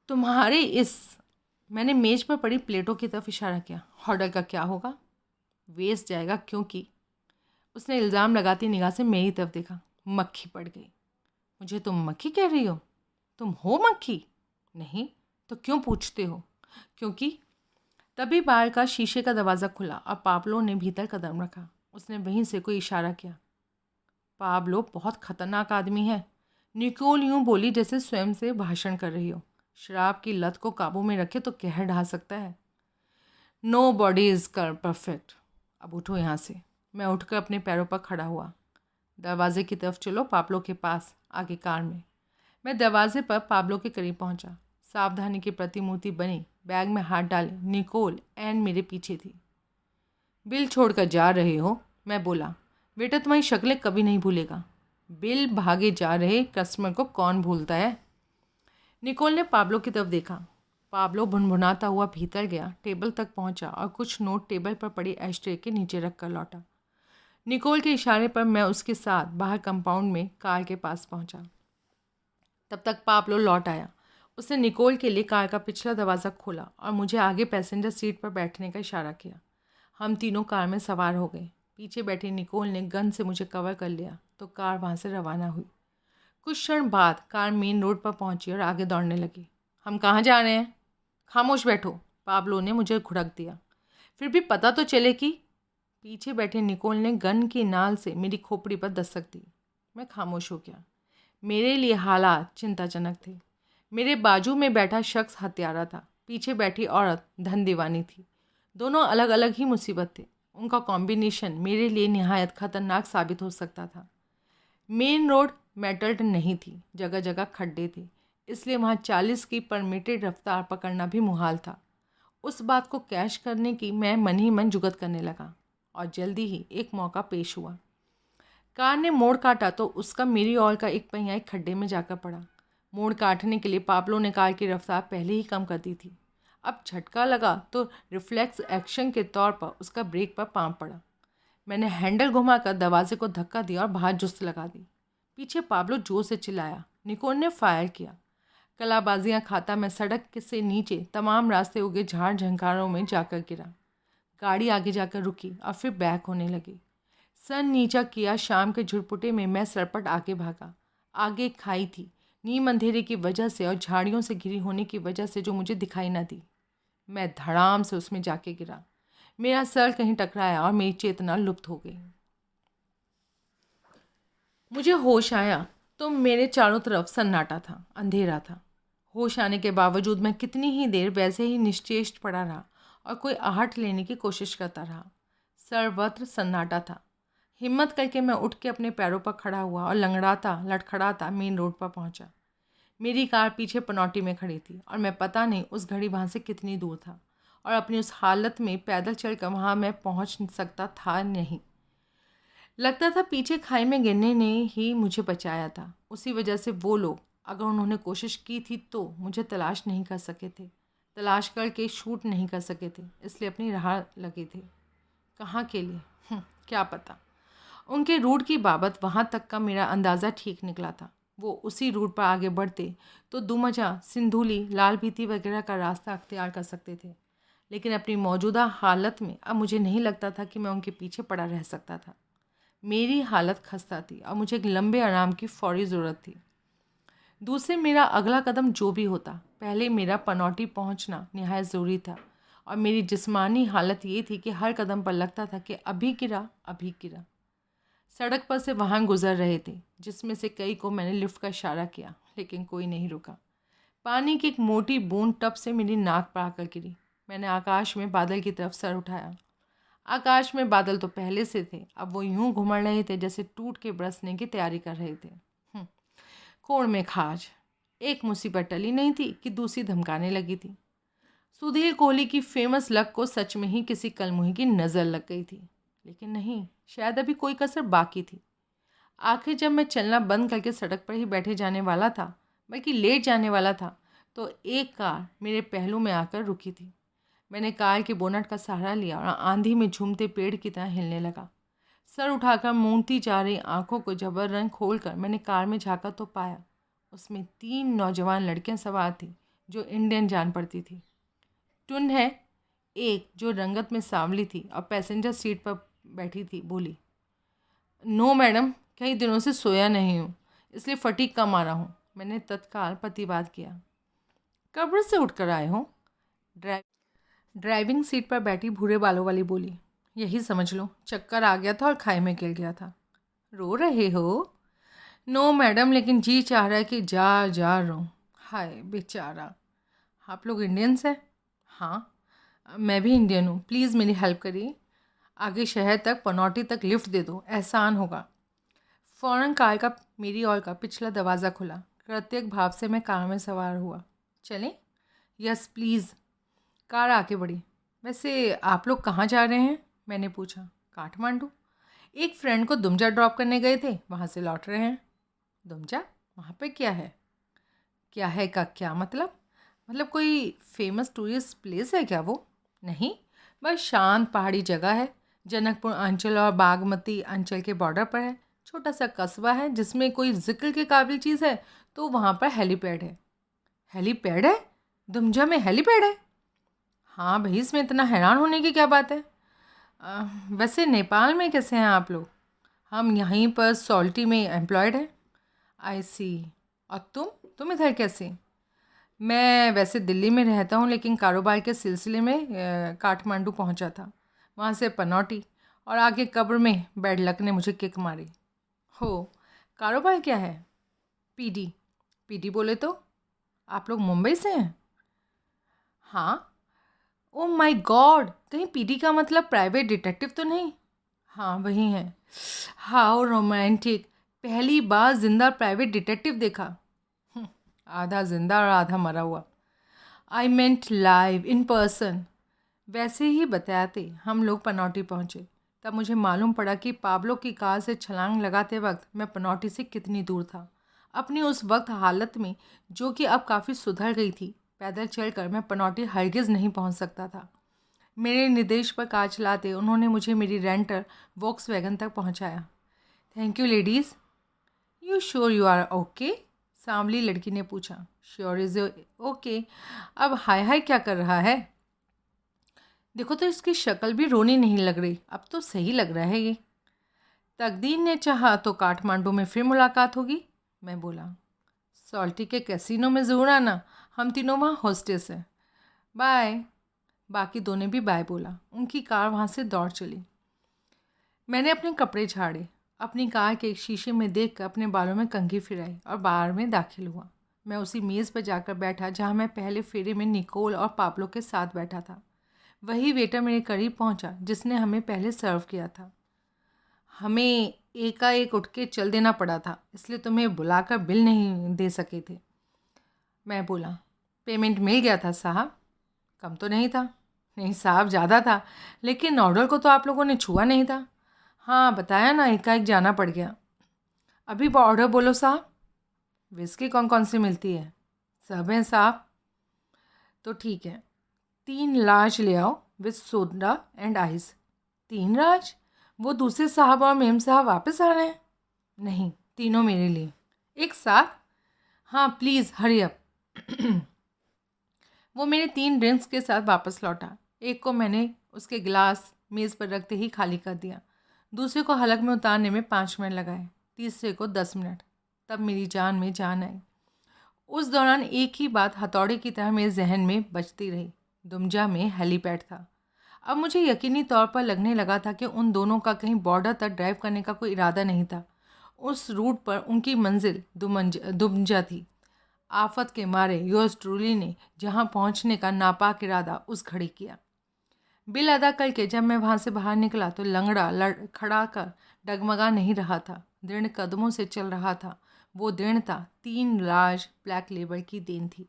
तुम्हारे इस मैंने मेज पर पड़ी प्लेटों की तरफ इशारा किया। ऑर्डर का क्या होगा? वेस्ट जाएगा, क्योंकि उसने इल्ज़ाम लगाती निगाह से मेरी तरफ देखा। मक्खी पड़ गई। मुझे तुम मक्खी कह रही हो? तुम हो मक्खी? नहीं तो क्यों पूछते हो? क्योंकि तभी बाहर का शीशे का दरवाज़ा खुला और पाब्लो ने भीतर कदम रखा। उसने वहीं से कोई इशारा किया। पाब्लो बहुत खतरनाक आदमी है, निकोल यूं बोली जैसे स्वयं से भाषण कर रही हो। शराब की लत को काबू में रखे तो कहर ढा सकता है। Nobody is perfect. अब उठो यहाँ से। मैं उठकर अपने पैरों पर खड़ा हुआ। दरवाजे की तरफ चलो, पाब्लो के पास, आगे कार में। मैं दरवाजे पर पाब्लो के करीब पहुंचा। सावधानी की प्रतिमूर्ति बनी बैग में हाथ डाले निकोल एन मेरे पीछे थी। बिल छोड़कर जा रहे हो? मैं बोला। बेटा तुम्हारी शक्लें कभी नहीं भूलेगा। बिल भागे जा रहे कस्टमर को कौन भूलता है? निकोल ने पाब्लो की तरफ देखा। पाब्लो भुनभुनाता हुआ भीतर गया, टेबल तक पहुंचा और कुछ नोट टेबल पर पड़ी एस्ट्रे के नीचे रख कर लौटा। निकोल के इशारे पर मैं उसके साथ बाहर कंपाउंड में कार के पास पहुंचा। तब तक पाब्लो लौट आया। उसने निकोल के लिए कार का पिछला दरवाज़ा खोला और मुझे आगे पैसेंजर सीट पर बैठने का इशारा किया। हम तीनों कार में सवार हो गए। पीछे बैठे निकोल ने गन से मुझे कवर कर लिया तो कार वहाँ से रवाना हुई। कुछ क्षण बाद कार मेन रोड पर पहुंची और आगे दौड़ने लगी। हम कहाँ जा रहे हैं? खामोश बैठो, पाब्लो ने मुझे घुड़क दिया। फिर भी पता तो चले कि। पीछे बैठे निकोल ने गन की नाल से मेरी खोपड़ी पर दस्तक दी। मैं खामोश हो गया। मेरे लिए हालात चिंताजनक थे। मेरे बाजू में बैठा शख्स हत्यारा था, पीछे बैठी औरत धन दीवानी थी। दोनों अलग अलग ही मुसीबत थे। उनका कॉम्बिनेशन मेरे लिए निहायत खतरनाक साबित हो सकता था। मेन रोड मेटल्ड नहीं थी, जगह जगह खड्डे थे, इसलिए वहाँ 40 की परमिटेड रफ्तार पकड़ना भी मुहाल था। उस बात को कैश करने की मैं मन ही मन जुगत करने लगा और जल्दी ही एक मौका पेश हुआ। कार ने मोड़ काटा तो उसका मेरी ओर का एक पहिया एक खड्डे में जाकर पड़ा। मोड़ काटने के लिए पाब्लो ने कार की रफ्तार पहले ही कम कर दी थी। अब झटका लगा तो रिफ्लेक्स एक्शन के तौर पर उसका ब्रेक पर पाँव पड़ा। मैंने हैंडल घुमाकर दरवाजे को धक्का दिया और बाहर जुस्त लगा दी। पीछे पाब्लो जोर से चिल्लाया। निकोल ने फायर किया। कलाबाजियाँ खाता मैं सड़क से नीचे तमाम रास्ते उगे झाड़ झंकारों में जाकर गिरा। गाड़ी आगे जाकर रुकी और फिर बैक होने लगी। सन नीचा किया शाम के झुरपुटे में मैं सरपट आगे भागा। आगे एक खाई थी, नीम अंधेरे की वजह से और झाड़ियों से घिरी होने की वजह से जो मुझे दिखाई न दी। मैं धड़ाम से उसमें जाके गिरा। मेरा सर कहीं टकराया और मेरी चेतना लुप्त हो गई। मुझे होश आया तो मेरे चारों तरफ सन्नाटा था, अंधेरा था। होश आने के बावजूद मैं कितनी ही देर वैसे ही निश्चेष्ट पड़ा रहा और कोई आहट लेने की कोशिश करता रहा। सर्वत्र सन्नाटा था। हिम्मत करके मैं उठ के अपने पैरों पर खड़ा हुआ और लंगड़ाता लड़खड़ाता मेन रोड पर पहुंचा। मेरी कार पीछे पनौटी में खड़ी थी और मैं पता नहीं उस घड़ी वहाँ से कितनी दूर था और अपनी उस हालत में पैदल चलकर वहाँ मैं पहुँच सकता था नहीं। लगता था पीछे खाई में गिरने ने ही मुझे बचाया था। उसी वजह से वो लोग, अगर उन्होंने कोशिश की थी तो मुझे तलाश नहीं कर सके थे, तलाश करके शूट नहीं कर सके थे, इसलिए अपनी राह लगे थे। कहाँ के लिए? क्या पता। उनके रूट की बाबत वहाँ तक का मेरा अंदाज़ा ठीक निकला था। वो उसी रूट पर आगे बढ़ते तो दुमजा, सिंधुली, लाल पीती वगैरह का रास्ता अख्तियार कर सकते थे, लेकिन अपनी मौजूदा हालत में अब मुझे नहीं लगता था कि मैं उनके पीछे पड़ा रह सकता था। मेरी हालत खस्ता थी और मुझे एक लंबे आराम की फौरी ज़रूरत थी। दूसरे मेरा अगला कदम जो भी होता, पहले मेरा पनौटी पहुंचना निहायत ज़रूरी था और मेरी जिस्मानी हालत ये थी कि हर कदम पर लगता था कि अभी गिरा अभी गिरा। सड़क पर से वाहन गुजर रहे थे, जिसमें से कई को मैंने लिफ्ट का इशारा किया, लेकिन कोई नहीं रुका। पानी की एक मोटी बूंद टप से मेरी नाक पर आकर गिरी। मैंने आकाश में बादल की तरफ सर उठाया। आकाश में बादल तो पहले से थे, अब वो यूं घुमड़ रहे थे जैसे टूट के बरसने की तैयारी कर रहे थे। कोड़ में खाज। एक मुसीबत टली नहीं थी कि दूसरी धमकाने लगी थी। सुधीर कोहली की फेमस लक को सच में ही किसी कलमुही की नज़र लग गई थी, लेकिन नहीं, शायद अभी कोई कसर बाकी थी। आखिर जब मैं चलना बंद करके सड़क पर ही बैठे जाने वाला था, बल्कि लेट जाने वाला था, तो एक कार मेरे पहलू में आकर रुकी थी। मैंने कार के बोनट का सहारा लिया और आंधी में झूमते पेड़ की तरह हिलने लगा। सर उठाकर मूंदती जा रही आंखों को जबरन खोलकर मैंने कार में झाँका तो पाया उसमें 3 नौजवान लड़कियां सवार थीं जो इंडियन जान पड़ती थी। टुन है एक जो रंगत में सांवली थी और पैसेंजर सीट पर बैठी थी, बोली, नो मैडम, कई दिनों से सोया नहीं हूँ। इसलिए फटीग कम आ रहा हूँ। मैंने तत्काल प्रतिवाद किया। कब्र से उठकर आए हो? ड्राइविंग सीट पर बैठी भूरे बालों वाली बोली। यही समझ लो, चक्कर आ गया था और खाई में गिर गया था। रो रहे हो? नो मैडम, लेकिन जी चाह रहा है कि जा जा रो। हाय बेचारा। आप लोग इंडियंस हैं? हाँ, मैं भी इंडियन हूँ। प्लीज़ मेरी हेल्प करिए। आगे शहर तक पनौटी तक लिफ्ट दे दो, एहसान होगा। फ़ौरन कार का मेरी ओर का पिछला दरवाज़ा खुला। कृतज्ञ भाव से मैं कार में सवार हुआ। चलें? Yes please. कार आगे बढ़ी। वैसे आप लोग कहाँ जा रहे हैं? मैंने पूछा। काठमांडू। एक फ्रेंड को दुमजा ड्रॉप करने गए थे, वहाँ से लौट रहे हैं। दुमजा? वहाँ पे क्या है? क्या है का क्या मतलब? मतलब कोई फेमस टूरिस्ट प्लेस है क्या वो? नहीं, बस शांत पहाड़ी जगह है। जनकपुर अंचल और बागमती अंचल के बॉर्डर पर है। छोटा सा कस्बा है जिसमें कोई जिक्र के काबिल चीज़ है तो वहाँ पर हेलीपैड है। हेलीपैड है? दुमजा में हेलीपैड है? हाँ भाई, इसमें इतना हैरान होने की क्या बात है? वैसे नेपाल में कैसे हैं आप लोग? हम यहीं पर सॉल्टी में एम्प्लॉयड हैं। आई सी। और तुम इधर कैसे? मैं वैसे दिल्ली में रहता हूँ, लेकिन कारोबार के सिलसिले में काठमांडू पहुँचा था। वहाँ से पनौटी और आगे कब्र में बैड लक ने मुझे किक मारी। हो, कारोबार क्या है? पीडी। पीडी बोले तो? आप लोग मुंबई से हैं? हाँ। ओ माय गॉड, कहीं पीडी का मतलब प्राइवेट डिटेक्टिव तो नहीं? हाँ वही है। How romantic. पहली बार जिंदा प्राइवेट डिटेक्टिव देखा। हम्म, आधा जिंदा और आधा मरा हुआ। आई मेंट लाइव इन पर्सन। वैसे ही बताते हम लोग पनौटी पहुँचे। तब मुझे मालूम पड़ा कि पाब्लो की कार से छलांग लगाते वक्त मैं पनौटी से कितनी दूर था। अपनी उस वक्त हालत में, जो कि अब काफ़ी सुधर गई थी, पैदल चलकर मैं पनौटी हरगिज़ नहीं पहुंच सकता था। मेरे निर्देश पर कार चलाते उन्होंने मुझे मेरी रेंटर वॉक्सवैगन तक पहुंचाया। Thank you ladies. You sure you are okay? सांवली लड़की ने पूछा। Sure is okay. अब हाय हाय क्या कर रहा है? देखो तो इसकी शक्ल भी रोनी नहीं लग रही। अब तो सही लग रहा है ये। तकदीर ने चाहा तो काठमांडू में फिर मुलाकात होगी, मैं बोला। सॉल्टी के कैसीनो में ज़रूर आना, हम तीनों वहाँ होस्टेस हैं। बाय। बाकी दो ने भी बाय बोला। उनकी कार वहाँ से दौड़ चली। मैंने अपने कपड़े झाड़े, अपनी कार के एक शीशे में देखकर अपने बालों में कंघी फिराई और बार में दाखिल हुआ। मैं उसी मेज़ पर जाकर बैठा जहाँ मैं पहले फेरे में निकोल और पाब्लो के साथ बैठा था। वही वेटर मेरे करीब पहुँचा जिसने हमें पहले सर्व किया था। हमें एकाएक उठ के चल देना पड़ा था, इसलिए तुम्हें बुलाकर बिल नहीं दे सके थे, मैं बोला। पेमेंट मिल गया था साहब? कम तो नहीं था? नहीं साहब, ज़्यादा था, लेकिन ऑर्डर को तो आप लोगों ने छुआ नहीं था। हाँ बताया ना, एकाएक जाना पड़ गया। अभी ऑर्डर बोलो साहब। विस्की कौन कौन सी मिलती है? सब हैं साहब। तो ठीक है, 3 लार्ज ले आओ with soda and ice. 3 large? वो दूसरे साहब और मेम साहब वापस आ रहे हैं? नहीं, तीनों मेरे लिए। एक साथ? हाँ प्लीज़ हरी अप। वो मेरे 3 ड्रिंक्स के साथ वापस लौटा। एक को मैंने उसके गिलास मेज़ पर रखते ही खाली कर दिया। दूसरे को हलक में उतारने में 5 मिनट लगाए। तीसरे को 10 मिनट। तब मेरी जान में जान आई। उस दौरान एक ही बात हथौड़े की तरह मेरे जहन में बजती रही। दुमजा में हेलीपैड था। अब मुझे यकीनी तौर पर लगने लगा था कि उन दोनों का कहीं बॉर्डर तक ड्राइव करने का कोई इरादा नहीं था। उस रूट पर उनकी मंजिल दुमजा थी। आफत के मारे योर्स ट्रूली ने जहां पहुंचने का नापाक इरादा उस घड़ी किया। बिल अदा करके जब मैं वहां से बाहर निकला तो लंगड़ा खड़ा कर डगमगा नहीं रहा था, दृढ़ कदमों से चल रहा था। वो दृढ़ता 3 लार्ज ब्लैक लेबल की देन थी।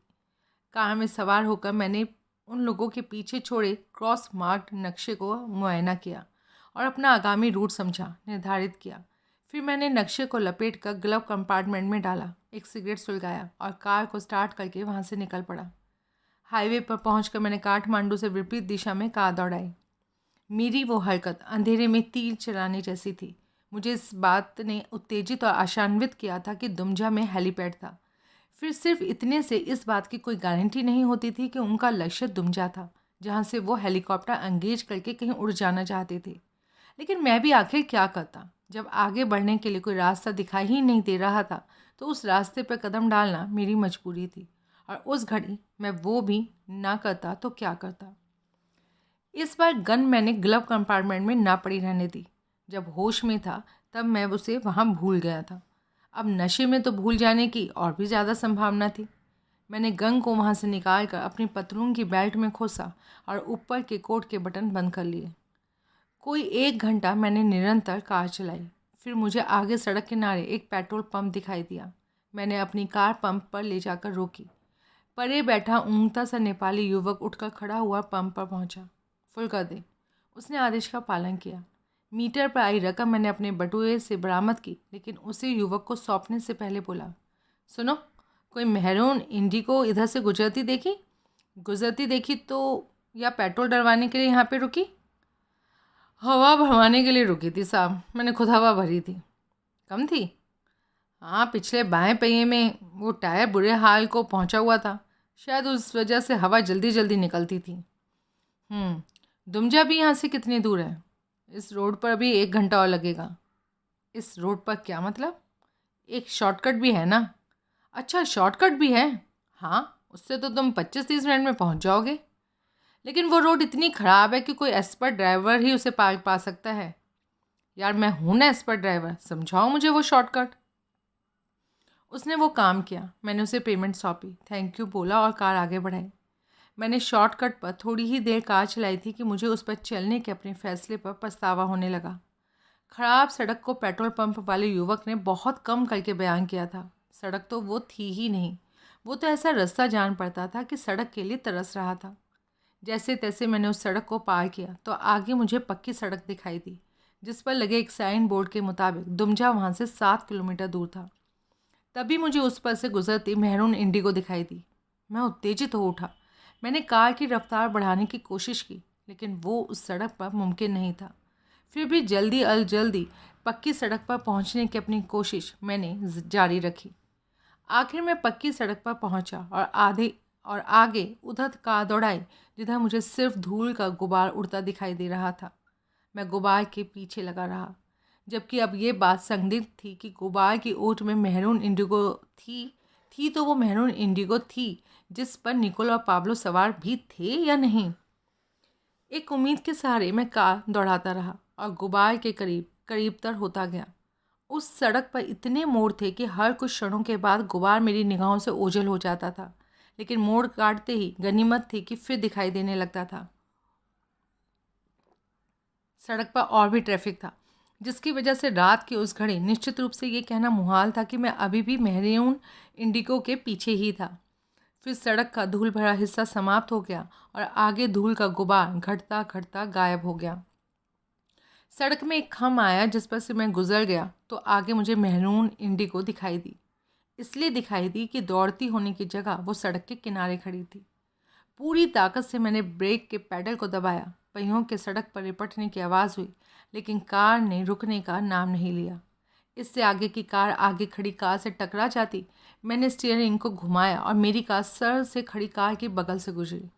कार में सवार होकर मैंने उन लोगों के पीछे छोड़े क्रॉस मार्क्ड नक्शे को मुआयना किया और अपना आगामी रूट समझा, निर्धारित किया। फिर मैंने नक्शे को लपेट कर ग्लव कंपार्टमेंट में डाला, एक सिगरेट सुलगाया और कार को स्टार्ट करके वहाँ से निकल पड़ा। हाईवे पर पहुंचकर मैंने काठमांडू से विपरीत दिशा में कार दौड़ाई। मेरी वो हरकत अंधेरे में तीर चलाने जैसी थी। मुझे इस बात ने उत्तेजित और आशान्वित किया था कि दुमजा में हेलीपैड था। फिर सिर्फ इतने से इस बात की कोई गारंटी नहीं होती थी कि उनका लक्ष्य दुमजा था, जहाँ से वो हेलीकॉप्टर एंगेज करके कहीं उड़ जाना चाहते थे। लेकिन मैं भी आखिर क्या करता? जब आगे बढ़ने के लिए कोई रास्ता दिखाई ही नहीं दे रहा था तो उस रास्ते पर कदम डालना मेरी मजबूरी थी, और उस घड़ी मैं वो भी ना करता तो क्या करता। इस बार गन मैंने ग्लव कंपार्टमेंट में ना पड़ी रहने दी। जब होश में था तब मैं उसे वहाँ भूल गया था। अब नशे में तो भूल जाने की और भी ज़्यादा संभावना थी। मैंने गन को वहाँ से निकाल कर अपनी पतलून की बेल्ट में खोसा और ऊपर के कोट के बटन बंद कर लिए। कोई 1 घंटा मैंने निरंतर कार चलाई। फिर मुझे आगे सड़क किनारे एक पेट्रोल पंप दिखाई दिया। मैंने अपनी कार पंप पर ले जाकर रोकी। परे बैठा ऊँगता सा नेपाली युवक उठकर खड़ा हुआ पंप पर पहुंचा। फुल कर दे, उसने आदेश का पालन किया। मीटर पर आई रकम मैंने अपने बटुए से बरामद की, लेकिन उसे युवक को सौंपने से पहले बोला, सुनो, कोई मेहरून इंडिगो इधर से गुजरती देखी तो, या पेट्रोल डलवाने के लिए यहाँ पे रुकी? हवा भरवाने के लिए रुकी थी साहब, मैंने खुद हवा भरी थी। कम थी? हाँ, पिछले बाएं पहिए में वो टायर बुरे हाल को पहुंचा हुआ था, शायद उस वजह से हवा जल्दी जल्दी निकलती थी। दुमजा भी यहाँ से कितनी दूर है? इस रोड पर भी 1 घंटा और लगेगा। इस रोड पर क्या मतलब? एक शॉर्टकट भी है ना? अच्छा, शॉर्टकट भी है? हाँ, उससे तो तुम 25-30 मिनट में पहुँच जाओगे। लेकिन वो रोड इतनी ख़राब है कि कोई एक्सपर्ट ड्राइवर ही उसे पार पा सकता है। यार, मैं हूँ ना एक्सपर्ट ड्राइवर, समझाओ मुझे वो शॉर्टकट। उसने वो काम किया। मैंने उसे पेमेंट सौंपी, थैंक यू बोला और कार आगे बढ़ाई। मैंने शॉर्टकट पर थोड़ी ही देर कार चलाई थी कि मुझे उस पर चलने के अपने फैसले पर पछतावा होने लगा। ख़राब सड़क को पेट्रोल पंप वाले युवक ने बहुत कम करके बयान किया था। सड़क तो वो थी ही नहीं, वो तो ऐसा रास्ता जान पड़ता था कि सड़क के लिए तरस रहा था। जैसे तैसे मैंने उस सड़क को पार किया तो आगे मुझे पक्की सड़क दिखाई दी, जिस पर लगे एक साइन बोर्ड के मुताबिक दुमजा वहाँ से 7 किलोमीटर दूर था। तभी मुझे उस पर से गुजरती मेहरून इंडिगो दिखाई दी। मैं उत्तेजित हो उठा। मैंने कार की रफ्तार बढ़ाने की कोशिश की, लेकिन वो उस सड़क पर मुमकिन नहीं था। फिर भी जल्दी पक्की सड़क पर पहुंचने की अपनी कोशिश मैंने जारी रखी। आखिर मैं पक्की सड़क पर पहुंचा और आगे उधर कार दौड़ाई जिधर मुझे सिर्फ धूल का गुबार उड़ता दिखाई दे रहा था। मैं गुबार के पीछे लगा रहा, जबकि अब ये बात संदिग्ध थी कि गुबार की ओट में मेहरून इंडिगो थी तो वो मेहरून इंडिगो थी जिस पर निकोल और पाब्लो सवार भी थे या नहीं। एक उम्मीद के सहारे मैं कार दौड़ाता रहा और गुबार के करीबतर होता गया। उस सड़क पर इतने मोड़ थे कि हर कुछ क्षणों के बाद गुबार मेरी निगाहों से ओझल हो जाता था, लेकिन मोड़ काटते ही गनीमत थी कि फिर दिखाई देने लगता था। सड़क पर और भी ट्रैफिक था, जिसकी वजह से रात की उस घड़ी निश्चित रूप से ये कहना मुहाल था कि मैं अभी भी मेहरून इंडिगो के पीछे ही था। फिर सड़क का धूल भरा हिस्सा समाप्त हो गया और आगे धूल का गुबार घटता घटता गायब हो गया। सड़क में एक खम्भ आया जिस पर से मैं गुजर गया तो आगे मुझे मेहरून इंडिगो दिखाई दी। इसलिए दिखाई दी कि दौड़ती होने की जगह वो सड़क के किनारे खड़ी थी। पूरी ताकत से मैंने ब्रेक के पैडल को दबाया। पहियों के सड़क पर लिपटने की आवाज़ हुई, लेकिन कार ने रुकने का नाम नहीं लिया। इससे आगे की कार आगे खड़ी कार से टकरा जाती। मैंने स्टीयरिंग को घुमाया और मेरी कार सर से खड़ी कार के बगल से गुजरी।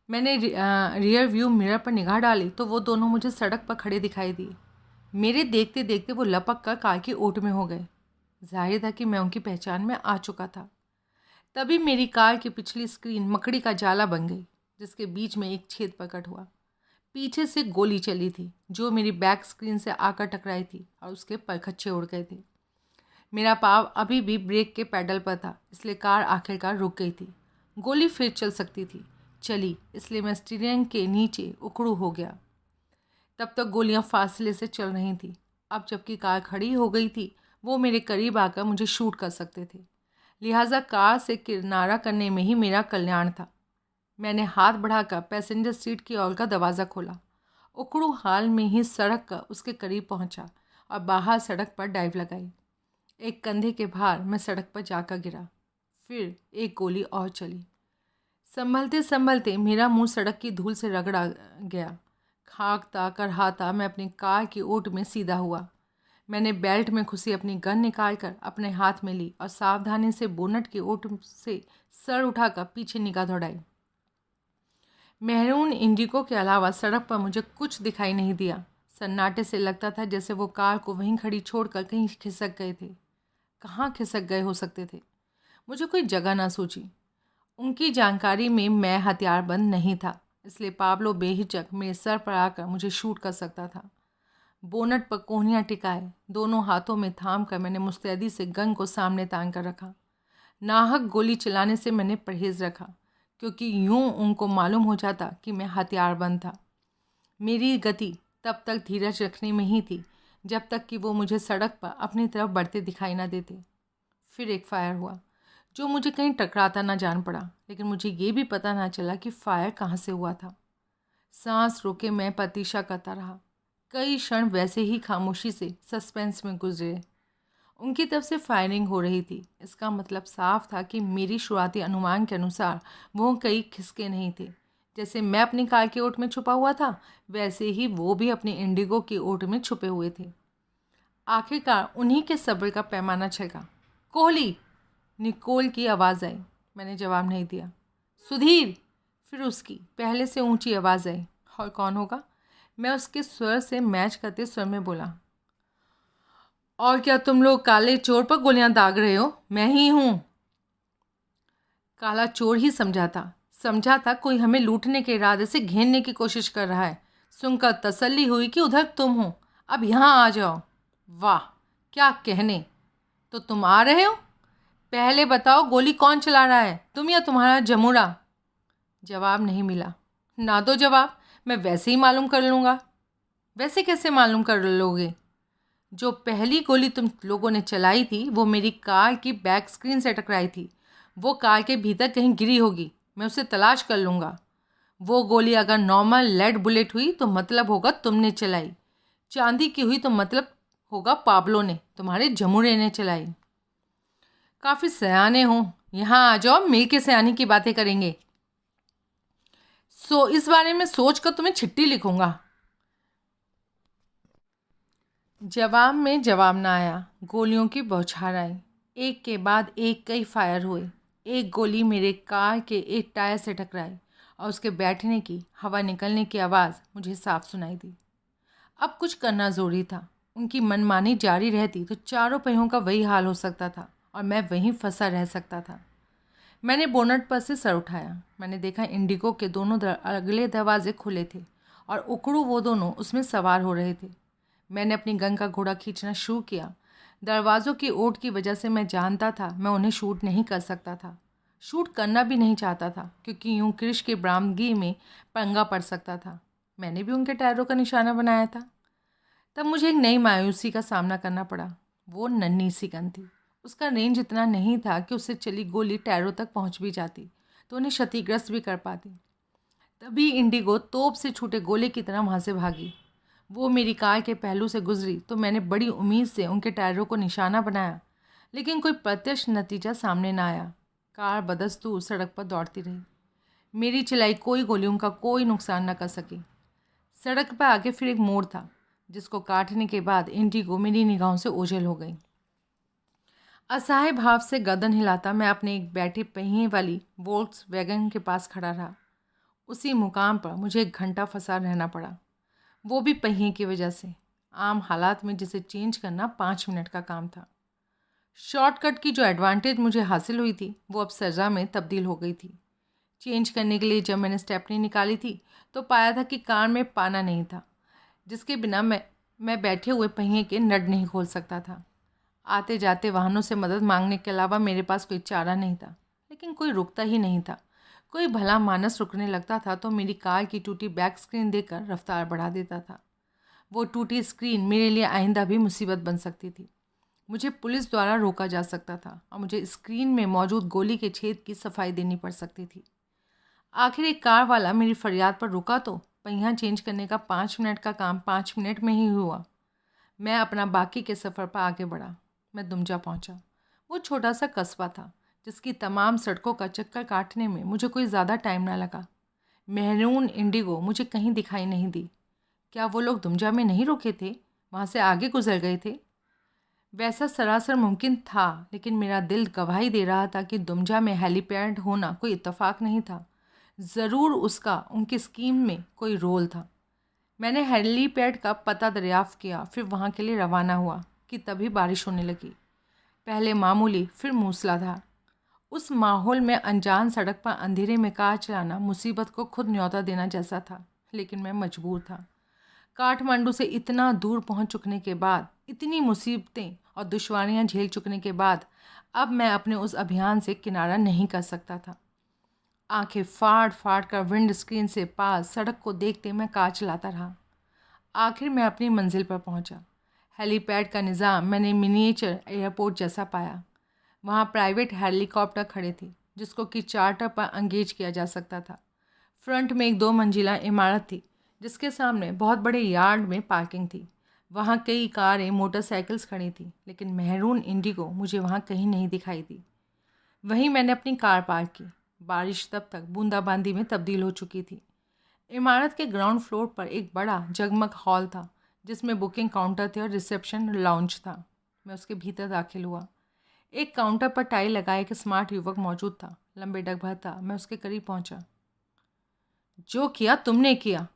मैंने रियर व्यू मिरर पर निगाह डाली तो वो दोनों मुझे सड़क पर खड़े दिखाई दिए। मेरे देखते देखते वो लपक कर कार की ओट में हो गए। जाहिर था कि मैं उनकी पहचान में आ चुका था। तभी मेरी कार की पिछली स्क्रीन मकड़ी का जाला बन गई, जिसके बीच में एक छेद प्रकट हुआ। पीछे से गोली चली थी जो मेरी बैक स्क्रीन से आकर टकराई थी और उसके परखच्चे उड़ गए थे। मेरा पाँव अभी भी ब्रेक के पैडल पर था, इसलिए कार आखिरकार रुक गई थी। गोली फिर चल सकती थी, चली, इसलिए मैं स्टीयरिंग के नीचे उखड़ू हो गया। तब तक गोलियां फासले से चल रही थी। अब जबकि कार खड़ी हो गई थी, वो मेरे करीब आकर मुझे शूट कर सकते थे, लिहाजा कार से किनारा करने में ही मेरा कल्याण था। मैंने हाथ बढ़ाकर पैसेंजर सीट की ओर का दरवाज़ा खोला। उखड़ू हाल में ही सड़क का उसके करीब पहुंचा और बाहर सड़क पर डाइव लगाई। एक कंधे के भार मैं सड़क पर जाकर गिरा। फिर एक गोली और चली। संभलते संभलते मेरा मुंह सड़क की धूल से रगड़ा गया। खाकता करहाता मैं अपनी कार की ओट में सीधा हुआ। मैंने बेल्ट में खुसी अपनी गन निकालकर अपने हाथ में ली और सावधानी से बोनट की ओट से सर उठाकर पीछे निगाह दौड़ाई। मेहरून इंडिगो के अलावा सड़क पर मुझे कुछ दिखाई नहीं दिया, सन्नाटे से लगता था जैसे वो कार को वहीं खड़ी छोड़कर कहीं खिसक गए थे। कहाँ खिसक गए हो सकते थे? मुझे कोई जगह ना सूझी। उनकी जानकारी में मैं हथियारबंद नहीं था, इसलिए पाब्लो बेहिचक मेरे सर पर आकर मुझे शूट कर सकता था। बोनट पर कोहनियाँ टिकाए दोनों हाथों में थाम कर मैंने मुस्तैदी से गन को सामने तान कर रखा। नाहक गोली चलाने से मैंने परहेज़ रखा, क्योंकि यूं उनको मालूम हो जाता कि मैं हथियारबंद था। मेरी गति तब तक धीरज रखने में ही थी जब तक कि वो मुझे सड़क पर अपनी तरफ बढ़ते दिखाई ना देते। फिर एक फायर हुआ जो मुझे कहीं टकराता ना जान पड़ा, लेकिन मुझे ये भी पता ना चला कि फायर कहाँ से हुआ था। सांस रोके मैं प्रतीक्षा करता रहा। कई क्षण वैसे ही खामोशी से सस्पेंस में गुजरे। उनकी तरफ से फायरिंग हो रही थी। इसका मतलब साफ था कि मेरी शुरुआती अनुमान के अनुसार वो कई खिसके नहीं थे। जैसे मैं अपनी कार की ओट में छुपा हुआ था, वैसे ही वो भी अपनी इंडिगो की ओट में छुपे हुए थे। आखिरकार उन्हीं के सब्र का पैमाना छेगा। कोहली, निकोल की आवाज़ आई। मैंने जवाब नहीं दिया। सुधीर, फिर उसकी पहले से ऊंची आवाज़ आई। और कौन होगा? मैं उसके स्वर से मैच करते स्वर में बोला, और क्या तुम लोग काले चोर पर गोलियां दाग रहे हो? मैं ही हूँ। काला चोर ही समझा था कोई हमें लूटने के इरादे से घेरने की कोशिश कर रहा है। सुनकर तसल्ली हुई कि उधर तुम हो। अब यहाँ आ जाओ। वाह, क्या कहने! तो तुम आ रहे हो? पहले बताओ, गोली कौन चला रहा है, तुम या तुम्हारा जमुरा? जवाब नहीं मिला। ना दो जवाब, मैं वैसे ही मालूम कर लूँगा। वैसे कैसे मालूम कर लोगे? जो पहली गोली तुम लोगों ने चलाई थी वो मेरी कार की बैक स्क्रीन से टकराई थी। वो कार के भीतर कहीं गिरी होगी, मैं उसे तलाश कर लूँगा। वो गोली अगर नॉर्मल लेड बुलेट हुई तो मतलब होगा तुमने चलाई। चांदी की हुई तो मतलब होगा पाब्लो ने, तुम्हारे जमुरे ने चलाई। काफ़ी सयाने हो, यहाँ आ जाओ, मिल के सयानी की बातें करेंगे। इस बारे में सोच कर तुम्हें चिट्ठी लिखूंगा। जवाब में जवाब ना आया। गोलियों की बौछार आई। एक के बाद एक कई फायर हुए। एक गोली मेरे कार के एक टायर से टकराई और उसके बैठने की, हवा निकलने की आवाज़ मुझे साफ सुनाई दी। अब कुछ करना ज़रूरी था। उनकी मनमानी जारी रहती तो चारों पहियों का वही हाल हो सकता था और मैं वहीं फंसा रह सकता था। मैंने बोनट पर से सर उठाया। मैंने देखा इंडिगो के दोनों अगले दरवाजे खुले थे और उकड़ू वो दोनों उसमें सवार हो रहे थे। मैंने अपनी गन का घोड़ा खींचना शुरू किया। दरवाज़ों की ओट की वजह से मैं जानता था मैं उन्हें शूट नहीं कर सकता था। शूट करना भी नहीं चाहता था, क्योंकि यूं कृष की बरामदगी में पंगा पड़ सकता था। मैंने भी उनके टायरों का निशाना बनाया था। तब मुझे एक नई मायूसी का सामना करना पड़ा। वो नन्ही सी गन थी। उसका रेंज इतना नहीं था कि उससे चली गोली टायरों तक पहुंच भी जाती तो उन्हें क्षतिग्रस्त भी कर पाती। तभी इंडिगो तोप से छूटे गोले की तरह वहाँ से भागी। वो मेरी कार के पहलू से गुजरी तो मैंने बड़ी उम्मीद से उनके टायरों को निशाना बनाया, लेकिन कोई प्रत्यक्ष नतीजा सामने ना आया। कार बदस्तूर सड़क पर दौड़ती रही। मेरी चलाई कोई गोली उनका कोई नुकसान न कर सकी। सड़क पर आगे फिर एक मोड़ था, जिसको काटने के बाद इंडिगो मेरी निगाहों से ओझल हो गई। असहाय भाव से गर्दन हिलाता मैं अपने एक बैठे पहिए वाली वोल्क्स वैगन के पास खड़ा रहा। उसी मुकाम पर मुझे 1 घंटा फंसा रहना पड़ा, वो भी पहिए की वजह से। आम हालात में जिसे चेंज करना 5 मिनट का काम था। शॉर्टकट की जो एडवांटेज मुझे हासिल हुई थी वो अब सज़ा में तब्दील हो गई थी। चेंज करने के लिए जब मैंने स्टेपनी निकाली थी तो पाया था कि कार में पाना नहीं था, जिसके बिना मैं बैठे हुए पहिए के नट नहीं खोल सकता था। आते जाते वाहनों से मदद मांगने के अलावा मेरे पास कोई चारा नहीं था, लेकिन कोई रुकता ही नहीं था। कोई भला मानस रुकने लगता था तो मेरी कार की टूटी बैक स्क्रीन देकर रफ्तार बढ़ा देता था। वो टूटी स्क्रीन मेरे लिए आइंदा भी मुसीबत बन सकती थी। मुझे पुलिस द्वारा रोका जा सकता था और मुझे स्क्रीन में मौजूद गोली के छेद की सफाई देनी पड़ सकती थी। आखिर एक कार वाला मेरी फरियाद पर रुका तो पहिया चेंज करने का 5 मिनट का काम 5 मिनट में ही हुआ। मैं अपना बाकी के सफ़र पर आगे बढ़ा। मैं दुमजा पहुंचा। वो छोटा सा कस्बा था जिसकी तमाम सड़कों का चक्कर काटने में मुझे कोई ज़्यादा टाइम ना लगा। मेहरून इंडिगो मुझे कहीं दिखाई नहीं दी। क्या वो लोग दुमजा में नहीं रुके थे, वहाँ से आगे गुजर गए थे? वैसा सरासर मुमकिन था, लेकिन मेरा दिल गवाही दे रहा था कि दुमजा में हेलीपैड होना कोई इत्तेफाक नहीं था। ज़रूर उसका उनकी स्कीम में कोई रोल था। मैंने हेलीपैड का पता दरियाफ्त किया, फिर वहाँ के लिए रवाना हुआ कि तभी बारिश होने लगी। पहले मामूली, फिर मूसलाधार। उस माहौल में अनजान सड़क पर अंधेरे में कार चलाना मुसीबत को खुद न्योता देना जैसा था, लेकिन मैं मजबूर था। काठमांडू से इतना दूर पहुंच चुकने के बाद, इतनी मुसीबतें और दुश्वारियां झेल चुकने के बाद, अब मैं अपने उस अभियान से किनारा नहीं कर सकता था। आंखें फाड़ फाड़ कर विंड स्क्रीन से पास सड़क को देखते मैं कार चलाता रहा। आखिर मैं अपनी मंजिल पर पहुंचा। हेलीपैड का निज़ाम मैंने मिनिएचर एयरपोर्ट जैसा पाया। वहाँ प्राइवेट हेलीकॉप्टर खड़े थे जिसको कि चार्टर पर एंगेज किया जा सकता था। फ्रंट में एक 2 मंजिला इमारत थी जिसके सामने बहुत बड़े यार्ड में पार्किंग थी। वहाँ कई कारें, मोटरसाइकिल्स खड़ी थी, लेकिन मेहरून इंडिगो मुझे वहाँ कहीं नहीं दिखाई दी। वहीं मैंने अपनी कार पार्क की। बारिश तब तक बूंदाबांदी में तब्दील हो चुकी थी। इमारत के ग्राउंड फ्लोर पर एक बड़ा जगमग हॉल था जिसमें बुकिंग काउंटर थे और रिसेप्शन लाउंज था। मैं उसके भीतर दाखिल हुआ। एक काउंटर पर टाई लगाए एक स्मार्ट युवक मौजूद था, लंबे डगभर था। मैं उसके करीब पहुंचा। जो किया तुमने किया,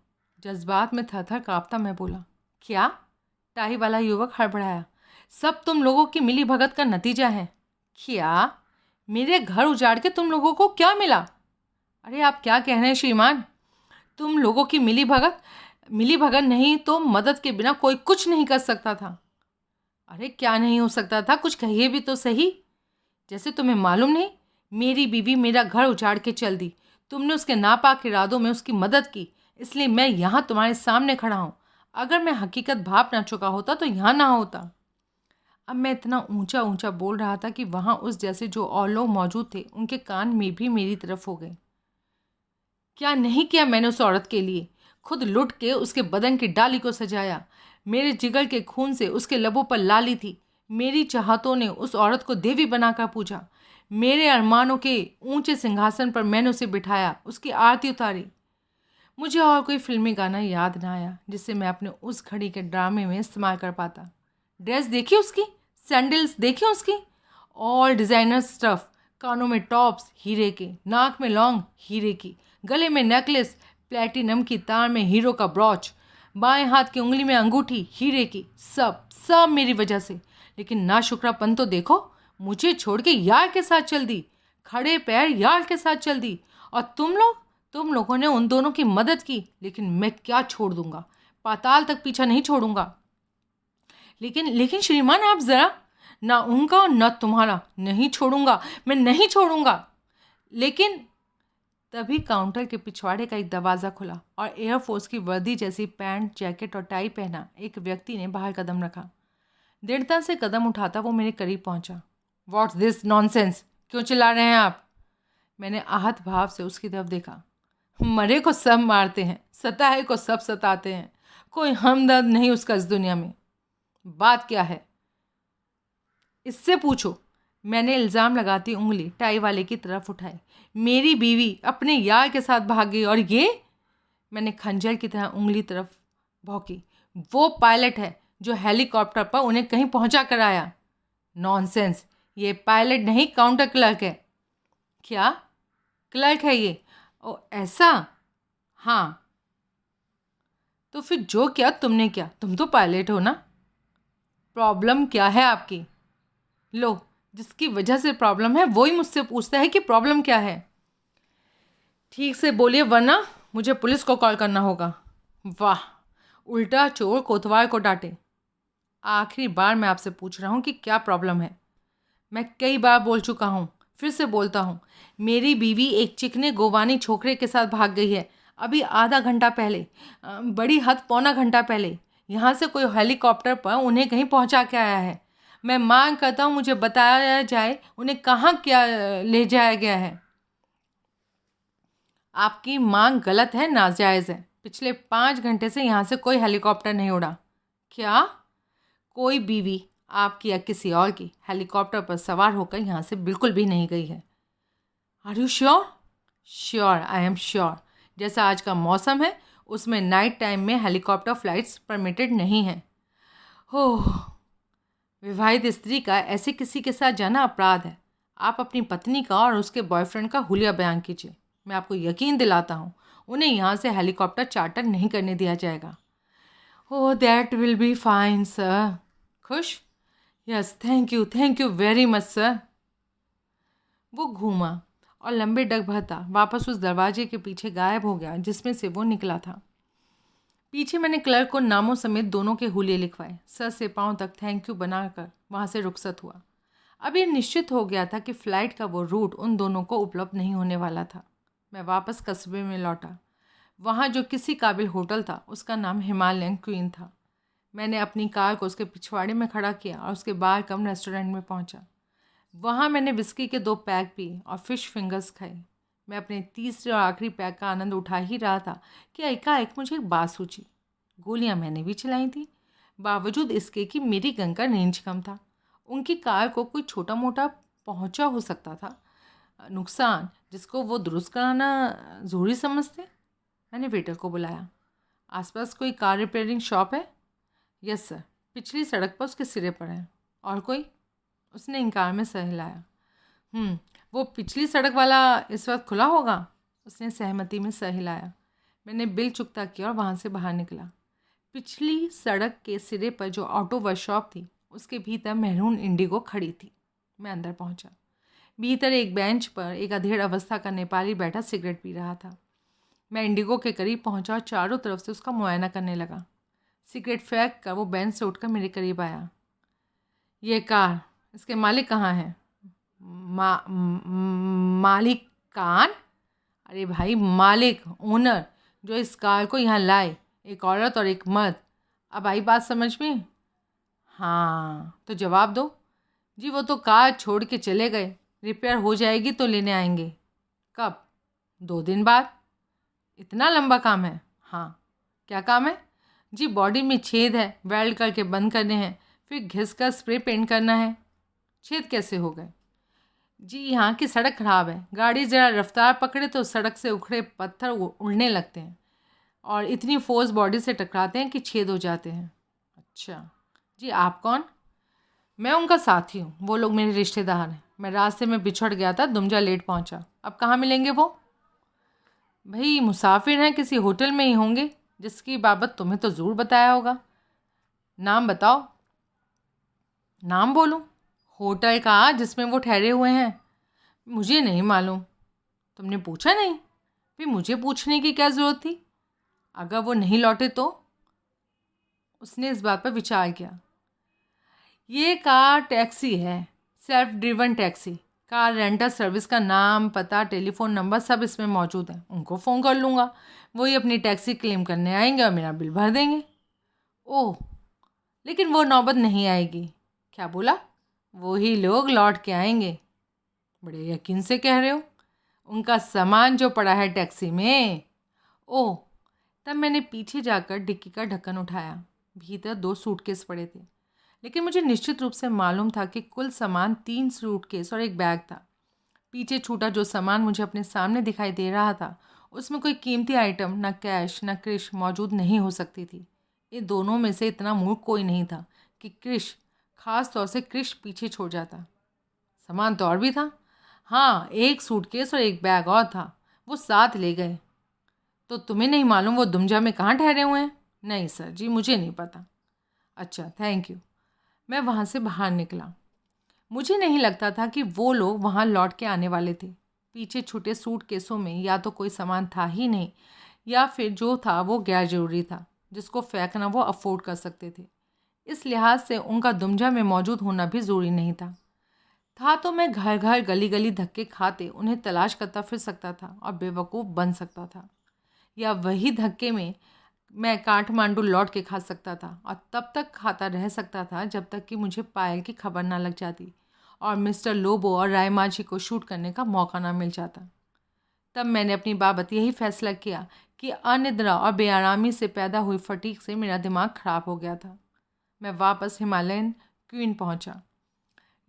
जज्बात में थर थर काँपता मैं बोला। क्या? टाई वाला युवक हड़बड़ाया। सब तुम लोगों की मिली भगत का नतीजा है। क्या? मेरे घर उजाड़ के तुम लोगों को क्या मिला? अरे आप क्या कह रहे हैं श्रीमान? तुम लोगों की मिली भगत नहीं तो मदद के बिना कोई कुछ नहीं कर सकता था। अरे क्या नहीं हो सकता था? कुछ कहिए भी तो सही। जैसे तुम्हें मालूम नहीं, मेरी बीवी मेरा घर उजाड़ के चल दी। तुमने उसके नापाक इरादों में उसकी मदद की, इसलिए मैं यहाँ तुम्हारे सामने खड़ा हूँ। अगर मैं हकीकत भाप ना चुका होता तो यहाँ ना होता। अब मैं इतना ऊंचा ऊंचा बोल रहा था कि वहाँ उस जैसे जो और लोग मौजूद थे उनके कान में भी मेरी तरफ हो गए। क्या नहीं किया मैंने उस औरत के लिए? खुद लुट के उसके बदन की डाली को सजाया। मेरे जिगर के खून से उसके लबों पर लाली थी। मेरी चाहतों ने उस औरत को देवी बनाकर पूजा। मेरे अरमानों के ऊंचे सिंहासन पर मैंने उसे बिठाया, उसकी आरती उतारी। मुझे और कोई फिल्मी गाना याद ना आया जिससे मैं अपने उस घड़ी के ड्रामे में इस्तेमाल कर पाता। ड्रेस देखी उसकी, सैंडल्स देखी उसकी, ऑल डिज़ाइनर स्टफ, कानों में टॉप्स हीरे के, नाक में लौंग हीरे की, गले में नेकलेस, प्लेटिनम की तार में हीरो का ब्रॉच, बाएं हाथ की उंगली में अंगूठी हीरे की। सब सब मेरी वजह से। लेकिन नाशुक्रापन तो देखो, मुझे छोड़ के यार के साथ चल दी, खड़े पैर यार के साथ चल दी। और तुम लोगों ने उन दोनों की मदद की, लेकिन मैं क्या छोड़ दूंगा? पाताल तक पीछा नहीं छोड़ूंगा। लेकिन श्रीमान आप ज़रा, ना उनका और ना तुम्हारा, नहीं छोड़ूंगा, मैं नहीं छोड़ूंगा। लेकिन तभी काउंटर के पिछवाड़े का एक दरवाज़ा खुला और एयरफोर्स की वर्दी जैसी पैंट, जैकेट और टाई पहना एक व्यक्ति ने बाहर कदम रखा। दृढ़ता से कदम उठाता वो मेरे करीब पहुंचा। What's this nonsense? क्यों चिल्ला रहे हैं आप? मैंने आहत भाव से उसकी तरफ देखा। मरे को सब मारते हैं, सताए को सब सताते हैं, कोई हमदर्द नहीं उसका इस दुनिया में। बात क्या है? इससे पूछो। मैंने इल्ज़ाम लगाती उंगली टाई वाले की तरफ उठाई। मेरी बीवी अपने यार के साथ भाग गई और ये? मैंने खंजर की तरह उंगली तरफ भौंकी। वो पायलट है जो हेलीकॉप्टर पर उन्हें कहीं पहुंचा कर आया। नॉनसेंस, ये पायलट नहीं, काउंटर क्लर्क है। क्या? क्लर्क है ये? ओ ऐसा? हाँ। तो फिर जो किया तुमने किया, तुम तो पायलट हो ना। प्रॉब्लम क्या है आपकी? लो, जिसकी वजह से प्रॉब्लम है वही मुझसे पूछता है कि प्रॉब्लम क्या है। ठीक से बोलिए वरना मुझे पुलिस को कॉल करना होगा। वाह, उल्टा चोर कोतवाल को डांटे। आखिरी बार मैं आपसे पूछ रहा हूँ कि क्या प्रॉब्लम है। मैं कई बार बोल चुका हूँ, फिर से बोलता हूँ। मेरी बीवी एक चिकने गोवानी छोकरे के साथ भाग गई है, अभी आधा घंटा पहले, बड़ी हद पौना घंटा पहले। यहाँ से कोई हेलीकॉप्टर पर उन्हें कहीं पहुँचा के आया है। मैं मांग करता हूँ मुझे बताया जाए उन्हें कहाँ क्या ले जाया गया है। आपकी मांग गलत है, नाजायज़ है। पिछले 5 घंटे से यहाँ से कोई हेलीकॉप्टर नहीं उड़ा। क्या? कोई बीवी आपकी या किसी और की हेलीकॉप्टर पर सवार होकर यहाँ से बिल्कुल भी नहीं गई है। Are you sure? Sure, I am sure. जैसा आज का मौसम है उसमें नाइट टाइम में हेलीकॉप्टर फ्लाइट्स परमिटेड नहीं हैं। ओह, विवाहित स्त्री का ऐसे किसी के साथ जाना अपराध है। आप अपनी पत्नी का और उसके बॉयफ्रेंड का हुलिया बयान कीजिए। मैं आपको यकीन दिलाता हूँ उन्हें यहाँ से हेलीकॉप्टर चार्टर नहीं करने दिया जाएगा। Oh that will be fine sir. खुश? Yes thank you very much sir. वो घूमा और लंबे डग भरता वापस उस दरवाजे के पीछे गायब हो गया जिसमें से वो निकला था। पीछे मैंने क्लर्क को नामों समेत दोनों के हुलिये लिखवाए। सर से पांव तक थैंक यू बनाकर वहाँ से रुखसत हुआ। अब ये निश्चित हो गया था कि फ़्लाइट का वो रूट उन दोनों को उपलब्ध नहीं होने वाला था। मैं वापस कस्बे में लौटा। वहाँ जो किसी काबिल होटल था उसका नाम हिमालयन क्वीन था। मैंने अपनी कार को उसके पिछवाड़े में खड़ा किया और उसके बाहर कम रेस्टोरेंट में पहुँचा। वहाँ मैंने विस्की के 2 पैक पिए और फ़िश फिंगर्स खाए। मैं अपने तीसरे और आखिरी पैक का आनंद उठा ही रहा था कि एकाएक मुझे एक बात सूझी। गोलियाँ मैंने भी चलाई थी, बावजूद इसके कि मेरी गन का रेंज कम था। उनकी कार को कोई छोटा मोटा पहुंचा हो सकता था नुकसान जिसको वो दुरुस्त कराना ज़रूरी समझते। मैंने वेटर को बुलाया। आसपास कोई कार रिपेयरिंग शॉप है? यस सर, पिछली सड़क पर उसके सिरे पर है। और कोई? उसने इनकार में सर हिलाया। वो पिछली सड़क वाला इस वक्त खुला होगा? उसने सहमति में सर हिलाया। मैंने बिल चुकता किया और वहाँ से बाहर निकला। पिछली सड़क के सिरे पर जो ऑटो वर्कशॉप थी उसके भीतर मैरून इंडिगो खड़ी थी। मैं अंदर पहुँचा। भीतर एक बेंच पर एक अधेड़ अवस्था का नेपाली बैठा सिगरेट पी रहा था। मैं इंडिगो के करीब पहुँचा और चारों तरफ से उसका मुआयना करने लगा। सिगरेट फेंक कर वो बेंच से उठकर मेरे करीब आया। ये कार, इसके मालिक कहाँ हैं? मालिक कान? अरे भाई मालिक, ओनर, जो इस कार को यहाँ लाए, एक औरत और एक मर्द। अब आई बात समझ में? हाँ तो जवाब दो। जी वो तो कार छोड़ के चले गए, रिपेयर हो जाएगी तो लेने आएंगे। कब? 2 दिन बाद। इतना लंबा काम है? हाँ। क्या काम है? जी बॉडी में छेद है, वेल्ड करके बंद करने हैं, फिर घिस कर स्प्रे पेंट करना है। छेद कैसे हो गए? जी यहाँ की सड़क ख़राब है, गाड़ी ज़रा रफ्तार पकड़े तो सड़क से उखड़े पत्थर उड़ने लगते हैं और इतनी फोर्स बॉडी से टकराते हैं कि छेद हो जाते हैं। अच्छा जी, आप कौन? मैं उनका साथी हूँ, वो लोग मेरे रिश्तेदार हैं। मैं रास्ते में बिछड़ गया था, दुमजा लेट पहुँचा। अब कहाँ मिलेंगे वो? भाई मुसाफिर हैं, किसी होटल में ही होंगे, जिसकी बाबत तुम्हें तो ज़रूर बताया होगा। नाम बताओ। नाम बोलूँ? होटल का जिसमें वो ठहरे हुए हैं। मुझे नहीं मालूम। तुमने पूछा नहीं? फिर मुझे पूछने की क्या ज़रूरत थी? अगर वो नहीं लौटे तो? उसने इस बात पर विचार किया। ये कार टैक्सी है, self driven taxi. Car rental service का नाम, पता, टेलीफोन नंबर सब इसमें मौजूद है। उनको फ़ोन कर लूँगा, वही अपनी टैक्सी क्लेम करने आएंगे और मेरा बिल भर देंगे। ओह, लेकिन वो नौबत नहीं आएगी। क्या बोला? वही लोग लौट के आएंगे। बड़े यकीन से कह रहे हो। उनका सामान जो पड़ा है टैक्सी में। ओह, तब मैंने पीछे जाकर डिक्की का ढक्कन उठाया। भीतर 2 सूटकेस पड़े थे, लेकिन मुझे निश्चित रूप से मालूम था कि कुल सामान 3 सूटकेस और एक बैग था। पीछे छूटा जो सामान मुझे अपने सामने दिखाई दे रहा था उसमें कोई कीमती आइटम, न कैश न क्रिश मौजूद नहीं हो सकती थी। इन दोनों में से इतना मूर्ख कोई नहीं था कि क्रिश, खास तौर से क्रिश, पीछे छोड़ जाता। सामान तो और भी था। हाँ, एक सूटकेस और एक बैग और था, वो साथ ले गए। तो तुम्हें नहीं मालूम वो दुमजा में कहाँ ठहरे हुए हैं? नहीं सर जी, मुझे नहीं पता। अच्छा, थैंक यू। मैं वहाँ से बाहर निकला। मुझे नहीं लगता था कि वो लोग वहाँ लौट के आने वाले थे। पीछे छूटे सूटकेसों में या तो कोई सामान था ही नहीं, या फिर जो था वो गैर ज़रूरी था, जिसको फेंकना वो अफोर्ड कर सकते थे। इस लिहाज से उनका दुमजा में मौजूद होना भी ज़रूरी नहीं था तो मैं घर घर गली गली धक्के खाते उन्हें तलाश करता फिर सकता था और बेवकूफ़ बन सकता था, या वही धक्के में मैं काठमांडू लौट के खा सकता था और तब तक खाता रह सकता था जब तक कि मुझे पायल की खबर ना लग जाती और मिस्टर लोबो और रायमाची को शूट करने का मौका ना मिल जाता। तब मैंने अपनी बाबत यही फैसला किया कि अनिद्रा और बेआरामी से पैदा हुई फटीक से मेरा दिमाग ख़राब हो गया था। मैं वापस हिमालयन क्वीन पहुंचा।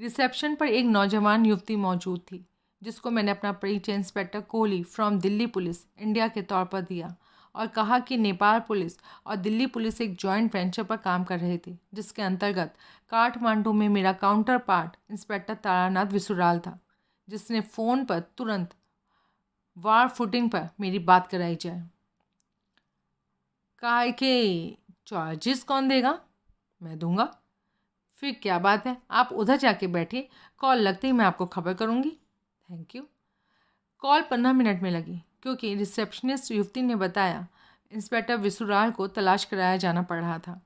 रिसेप्शन पर एक नौजवान युवती मौजूद थी जिसको मैंने अपना परिचय inspector Kohli from Delhi police India के तौर पर दिया और कहा कि नेपाल पुलिस और दिल्ली पुलिस एक जॉइंट वेंचर पर काम कर रहे थे, जिसके अंतर्गत काठमांडू में मेरा काउंटर पार्ट इंस्पेक्टर तारानाथ विसुराल था, जिसने फ़ोन पर तुरंत वार फुटिंग पर मेरी बात कराई जाए। काहे के चार्जेस कौन देगा? मैं दूंगा। फिर क्या बात है, आप उधर जाके बैठिए, कॉल लगते ही मैं आपको खबर करूँगी। Thank you. कॉल 15 मिनट में लगी क्योंकि रिसेप्शनिस्ट युवती ने बताया इंस्पेक्टर विसुराल को तलाश कराया जाना पड़ रहा था।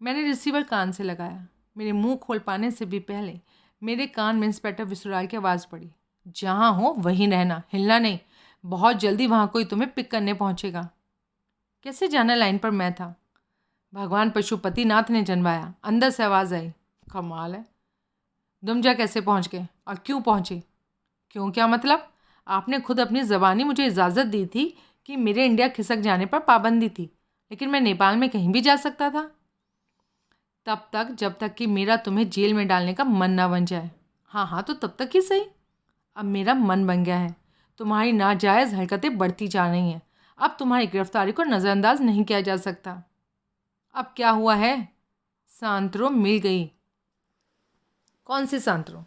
मैंने रिसीवर कान से लगाया। मेरे मुंह खोल पाने से भी पहले मेरे कान में इंस्पेक्टर विसुराल की आवाज़ पड़ी, जहाँ हो वहीं रहना, हिलना नहीं, बहुत जल्दी वहाँ कोई तुम्हें पिक करने पहुँचेगा। कैसे जाना लाइन पर मैं था? भगवान पशुपतिनाथ ने जन्माया। अंदर से आवाज़ आई, कमाल है, दुमजा कैसे पहुँच गए और क्यों पहुँचे? क्यों क्या मतलब? आपने खुद अपनी ज़बानी मुझे इजाज़त दी थी कि मेरे इंडिया खिसक जाने पर पाबंदी थी, लेकिन मैं नेपाल में कहीं भी जा सकता था। तब तक जब तक कि मेरा तुम्हें जेल में डालने का मन ना बन जाए। हाँ हाँ, तो तब तक ही सही। अब मेरा मन बन गया है। तुम्हारी नाजायज़ हरकतें बढ़ती जा रही हैं। अब तुम्हारी गिरफ्तारी को नज़रअंदाज नहीं किया जा सकता। अब क्या हुआ है? सांत्रो मिल गई। कौन सी सांत्रो?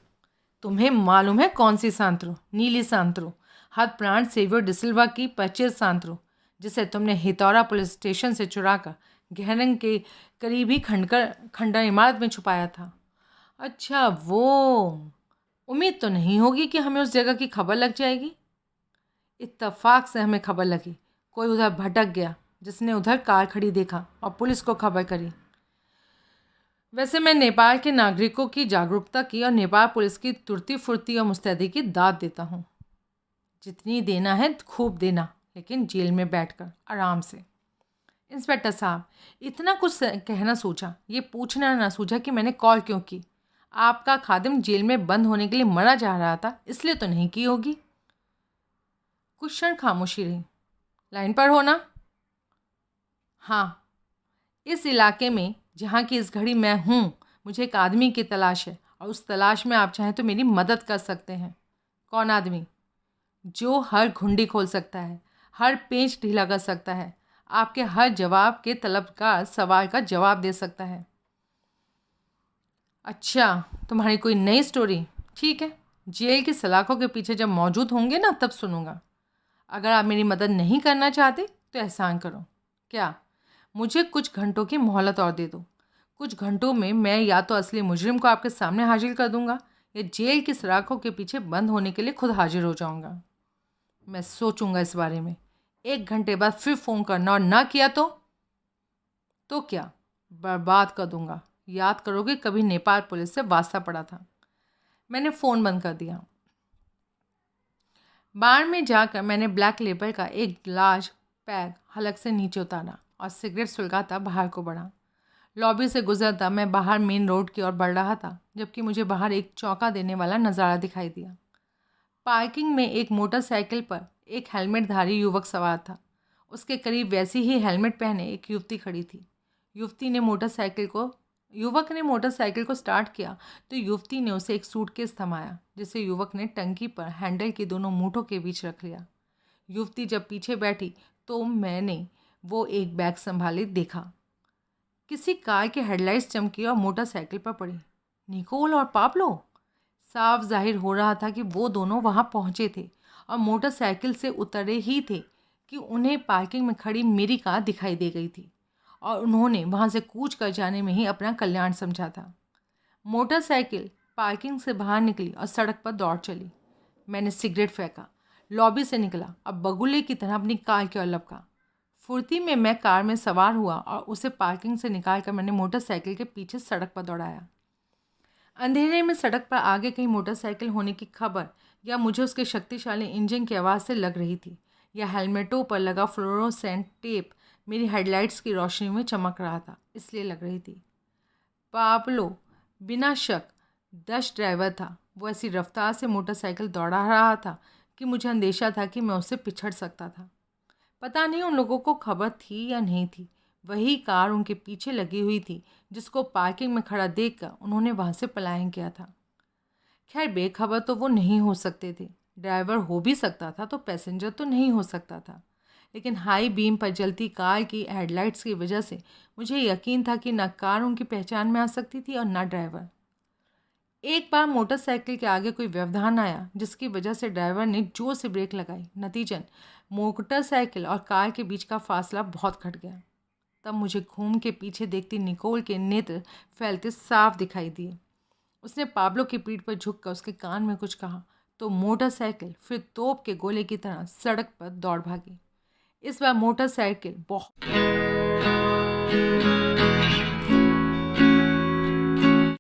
तुम्हें मालूम है कौन सी सांत्रो? नीली सांत्रो, हद प्राण सेवियर डिसिल्वा की 25 सांत्रो, जिसे तुमने हितौरा पुलिस स्टेशन से चुराकर गहरंग के करीबी खंडर इमारत में छुपाया था। अच्छा वो। उम्मीद तो नहीं होगी कि हमें उस जगह की खबर लग जाएगी। इत्तफाक से हमें खबर लगी। कोई उधर भटक गया जिसने उधर कार खड़ी देखा और पुलिस को खबर करी। वैसे मैं नेपाल के नागरिकों की जागरूकता की और नेपाल पुलिस की तुरती फुर्ती और मुस्तैदी की दाद देता हूँ। जितनी देना है खूब देना, लेकिन जेल में बैठकर आराम से। इंस्पेक्टर साहब, इतना कुछ कहना सोचा, ये पूछना ना सूझा कि मैंने कॉल क्यों की। आपका खादिम जेल में बंद होने के लिए मरा जा रहा था, इसलिए तो नहीं की होगी। कुछ क्षण खामोशी रही। लाइन पर हो ना? हाँ। इस इलाके में जहाँ की इस घड़ी मैं हूँ, मुझे एक आदमी की तलाश है, और उस तलाश में आप चाहें तो मेरी मदद कर सकते हैं। कौन आदमी? जो हर घुंडी खोल सकता है, हर पेंच ढीला कर सकता है, आपके हर जवाब के तलबगार सवाल का जवाब दे सकता है। अच्छा, तुम्हारी कोई नई स्टोरी? ठीक है, जेल की सलाखों के पीछे जब मौजूद होंगे ना, तब सुनूंगा। अगर आप मेरी मदद नहीं करना चाहते तो एहसान करो। क्या? मुझे कुछ घंटों की मोहलत और दे दो। कुछ घंटों में मैं या तो असली मुजरिम को आपके सामने हाजिर कर दूंगा, या जेल की सलाखों के पीछे बंद होने के लिए खुद हाजिर हो जाऊंगा। मैं सोचूंगा इस बारे में। 1 घंटे बाद फिर फ़ोन करना, और ना किया तो क्या? बर्बाद कर दूंगा। याद करोगे कभी नेपाल पुलिस से वास्ता पड़ा था। मैंने फ़ोन बंद कर दिया। बार में जाकर मैंने ब्लैक लेबल का एक ग्लास पैक हलक से नीचे उतारा और सिगरेट सुलगाता बाहर को बढ़ा। लॉबी से गुजरता मैं बाहर मेन रोड की ओर बढ़ रहा था, जबकि मुझे बाहर एक चौंका देने वाला नज़ारा दिखाई दिया। पार्किंग में एक मोटरसाइकिल पर एक हेलमेटधारी युवक सवार था। उसके करीब वैसी ही हेलमेट पहने एक युवती खड़ी थी। युवक ने मोटरसाइकिल को स्टार्ट किया तो युवती ने उसे एक सूटकेस थमाया, जिसे युवक ने टंकी पर हैंडल के दोनों मूठों के बीच रख लिया। युवती जब पीछे बैठी तो मैंने वो एक बैग संभाले देखा। किसी कार की हेडलाइट्स चमकी और मोटरसाइकिल पर पड़ी। निकोल और पाब्लो। साफ जाहिर हो रहा था कि वो दोनों वहाँ पहुँचे थे और मोटरसाइकिल से उतरे ही थे कि उन्हें पार्किंग में खड़ी मेरी कार दिखाई दे गई थी, और उन्होंने वहाँ से कूच कर जाने में ही अपना कल्याण समझा था। मोटरसाइकिल पार्किंग से बाहर निकली और सड़क पर दौड़ चली। मैंने सिगरेट फेंका, लॉबी से निकला और बगुले की तरह अपनी कार की ओर लपका। फुर्ती में मैं कार में सवार हुआ और उसे पार्किंग से निकालकर मैंने मोटरसाइकिल के पीछे सड़क पर दौड़ाया। अंधेरे में सड़क पर आगे कहीं मोटरसाइकिल होने की खबर या मुझे उसके शक्तिशाली इंजन की आवाज़ से लग रही थी, या हेलमेटों पर लगा फ्लोरोसेंट टेप मेरी हेडलाइट्स की रोशनी में चमक रहा था, इसलिए लग रही थी। पाब्लो बिना शक दश ड्राइवर था। वो ऐसी रफ्तार से मोटरसाइकिल दौड़ा रहा था कि मुझे अंदेशा था कि मैं उससे पिछड़ सकता था। पता नहीं उन लोगों को खबर थी या नहीं थी। वही कार उनके पीछे लगी हुई थी जिसको पार्किंग में खड़ा देखकर उन्होंने वहाँ से पलायन किया था। खैर, बेखबर तो वो नहीं हो सकते थे। ड्राइवर हो भी सकता था तो पैसेंजर तो नहीं हो सकता था। लेकिन हाई बीम पर जलती कार की हेडलाइट्स की वजह से मुझे यकीन था कि न कार उनकी पहचान में आ सकती थी और न ड्राइवर। एक बार मोटरसाइकिल के आगे कोई व्यवधान आया जिसकी वजह से ड्राइवर ने जोर से ब्रेक लगाई। नतीजन मोटरसाइकिल और कार के बीच का फासला बहुत घट गया। तब मुझे घूम के पीछे देखती निकोल के नेत्र फैलते साफ दिखाई दिए। उसने पाब्लो की पीठ पर झुककर उसके कान में कुछ कहा तो मोटरसाइकिल फिर तोप के गोले की तरह सड़क पर दौड़ भागी। इस बार मोटरसाइकिल बहुत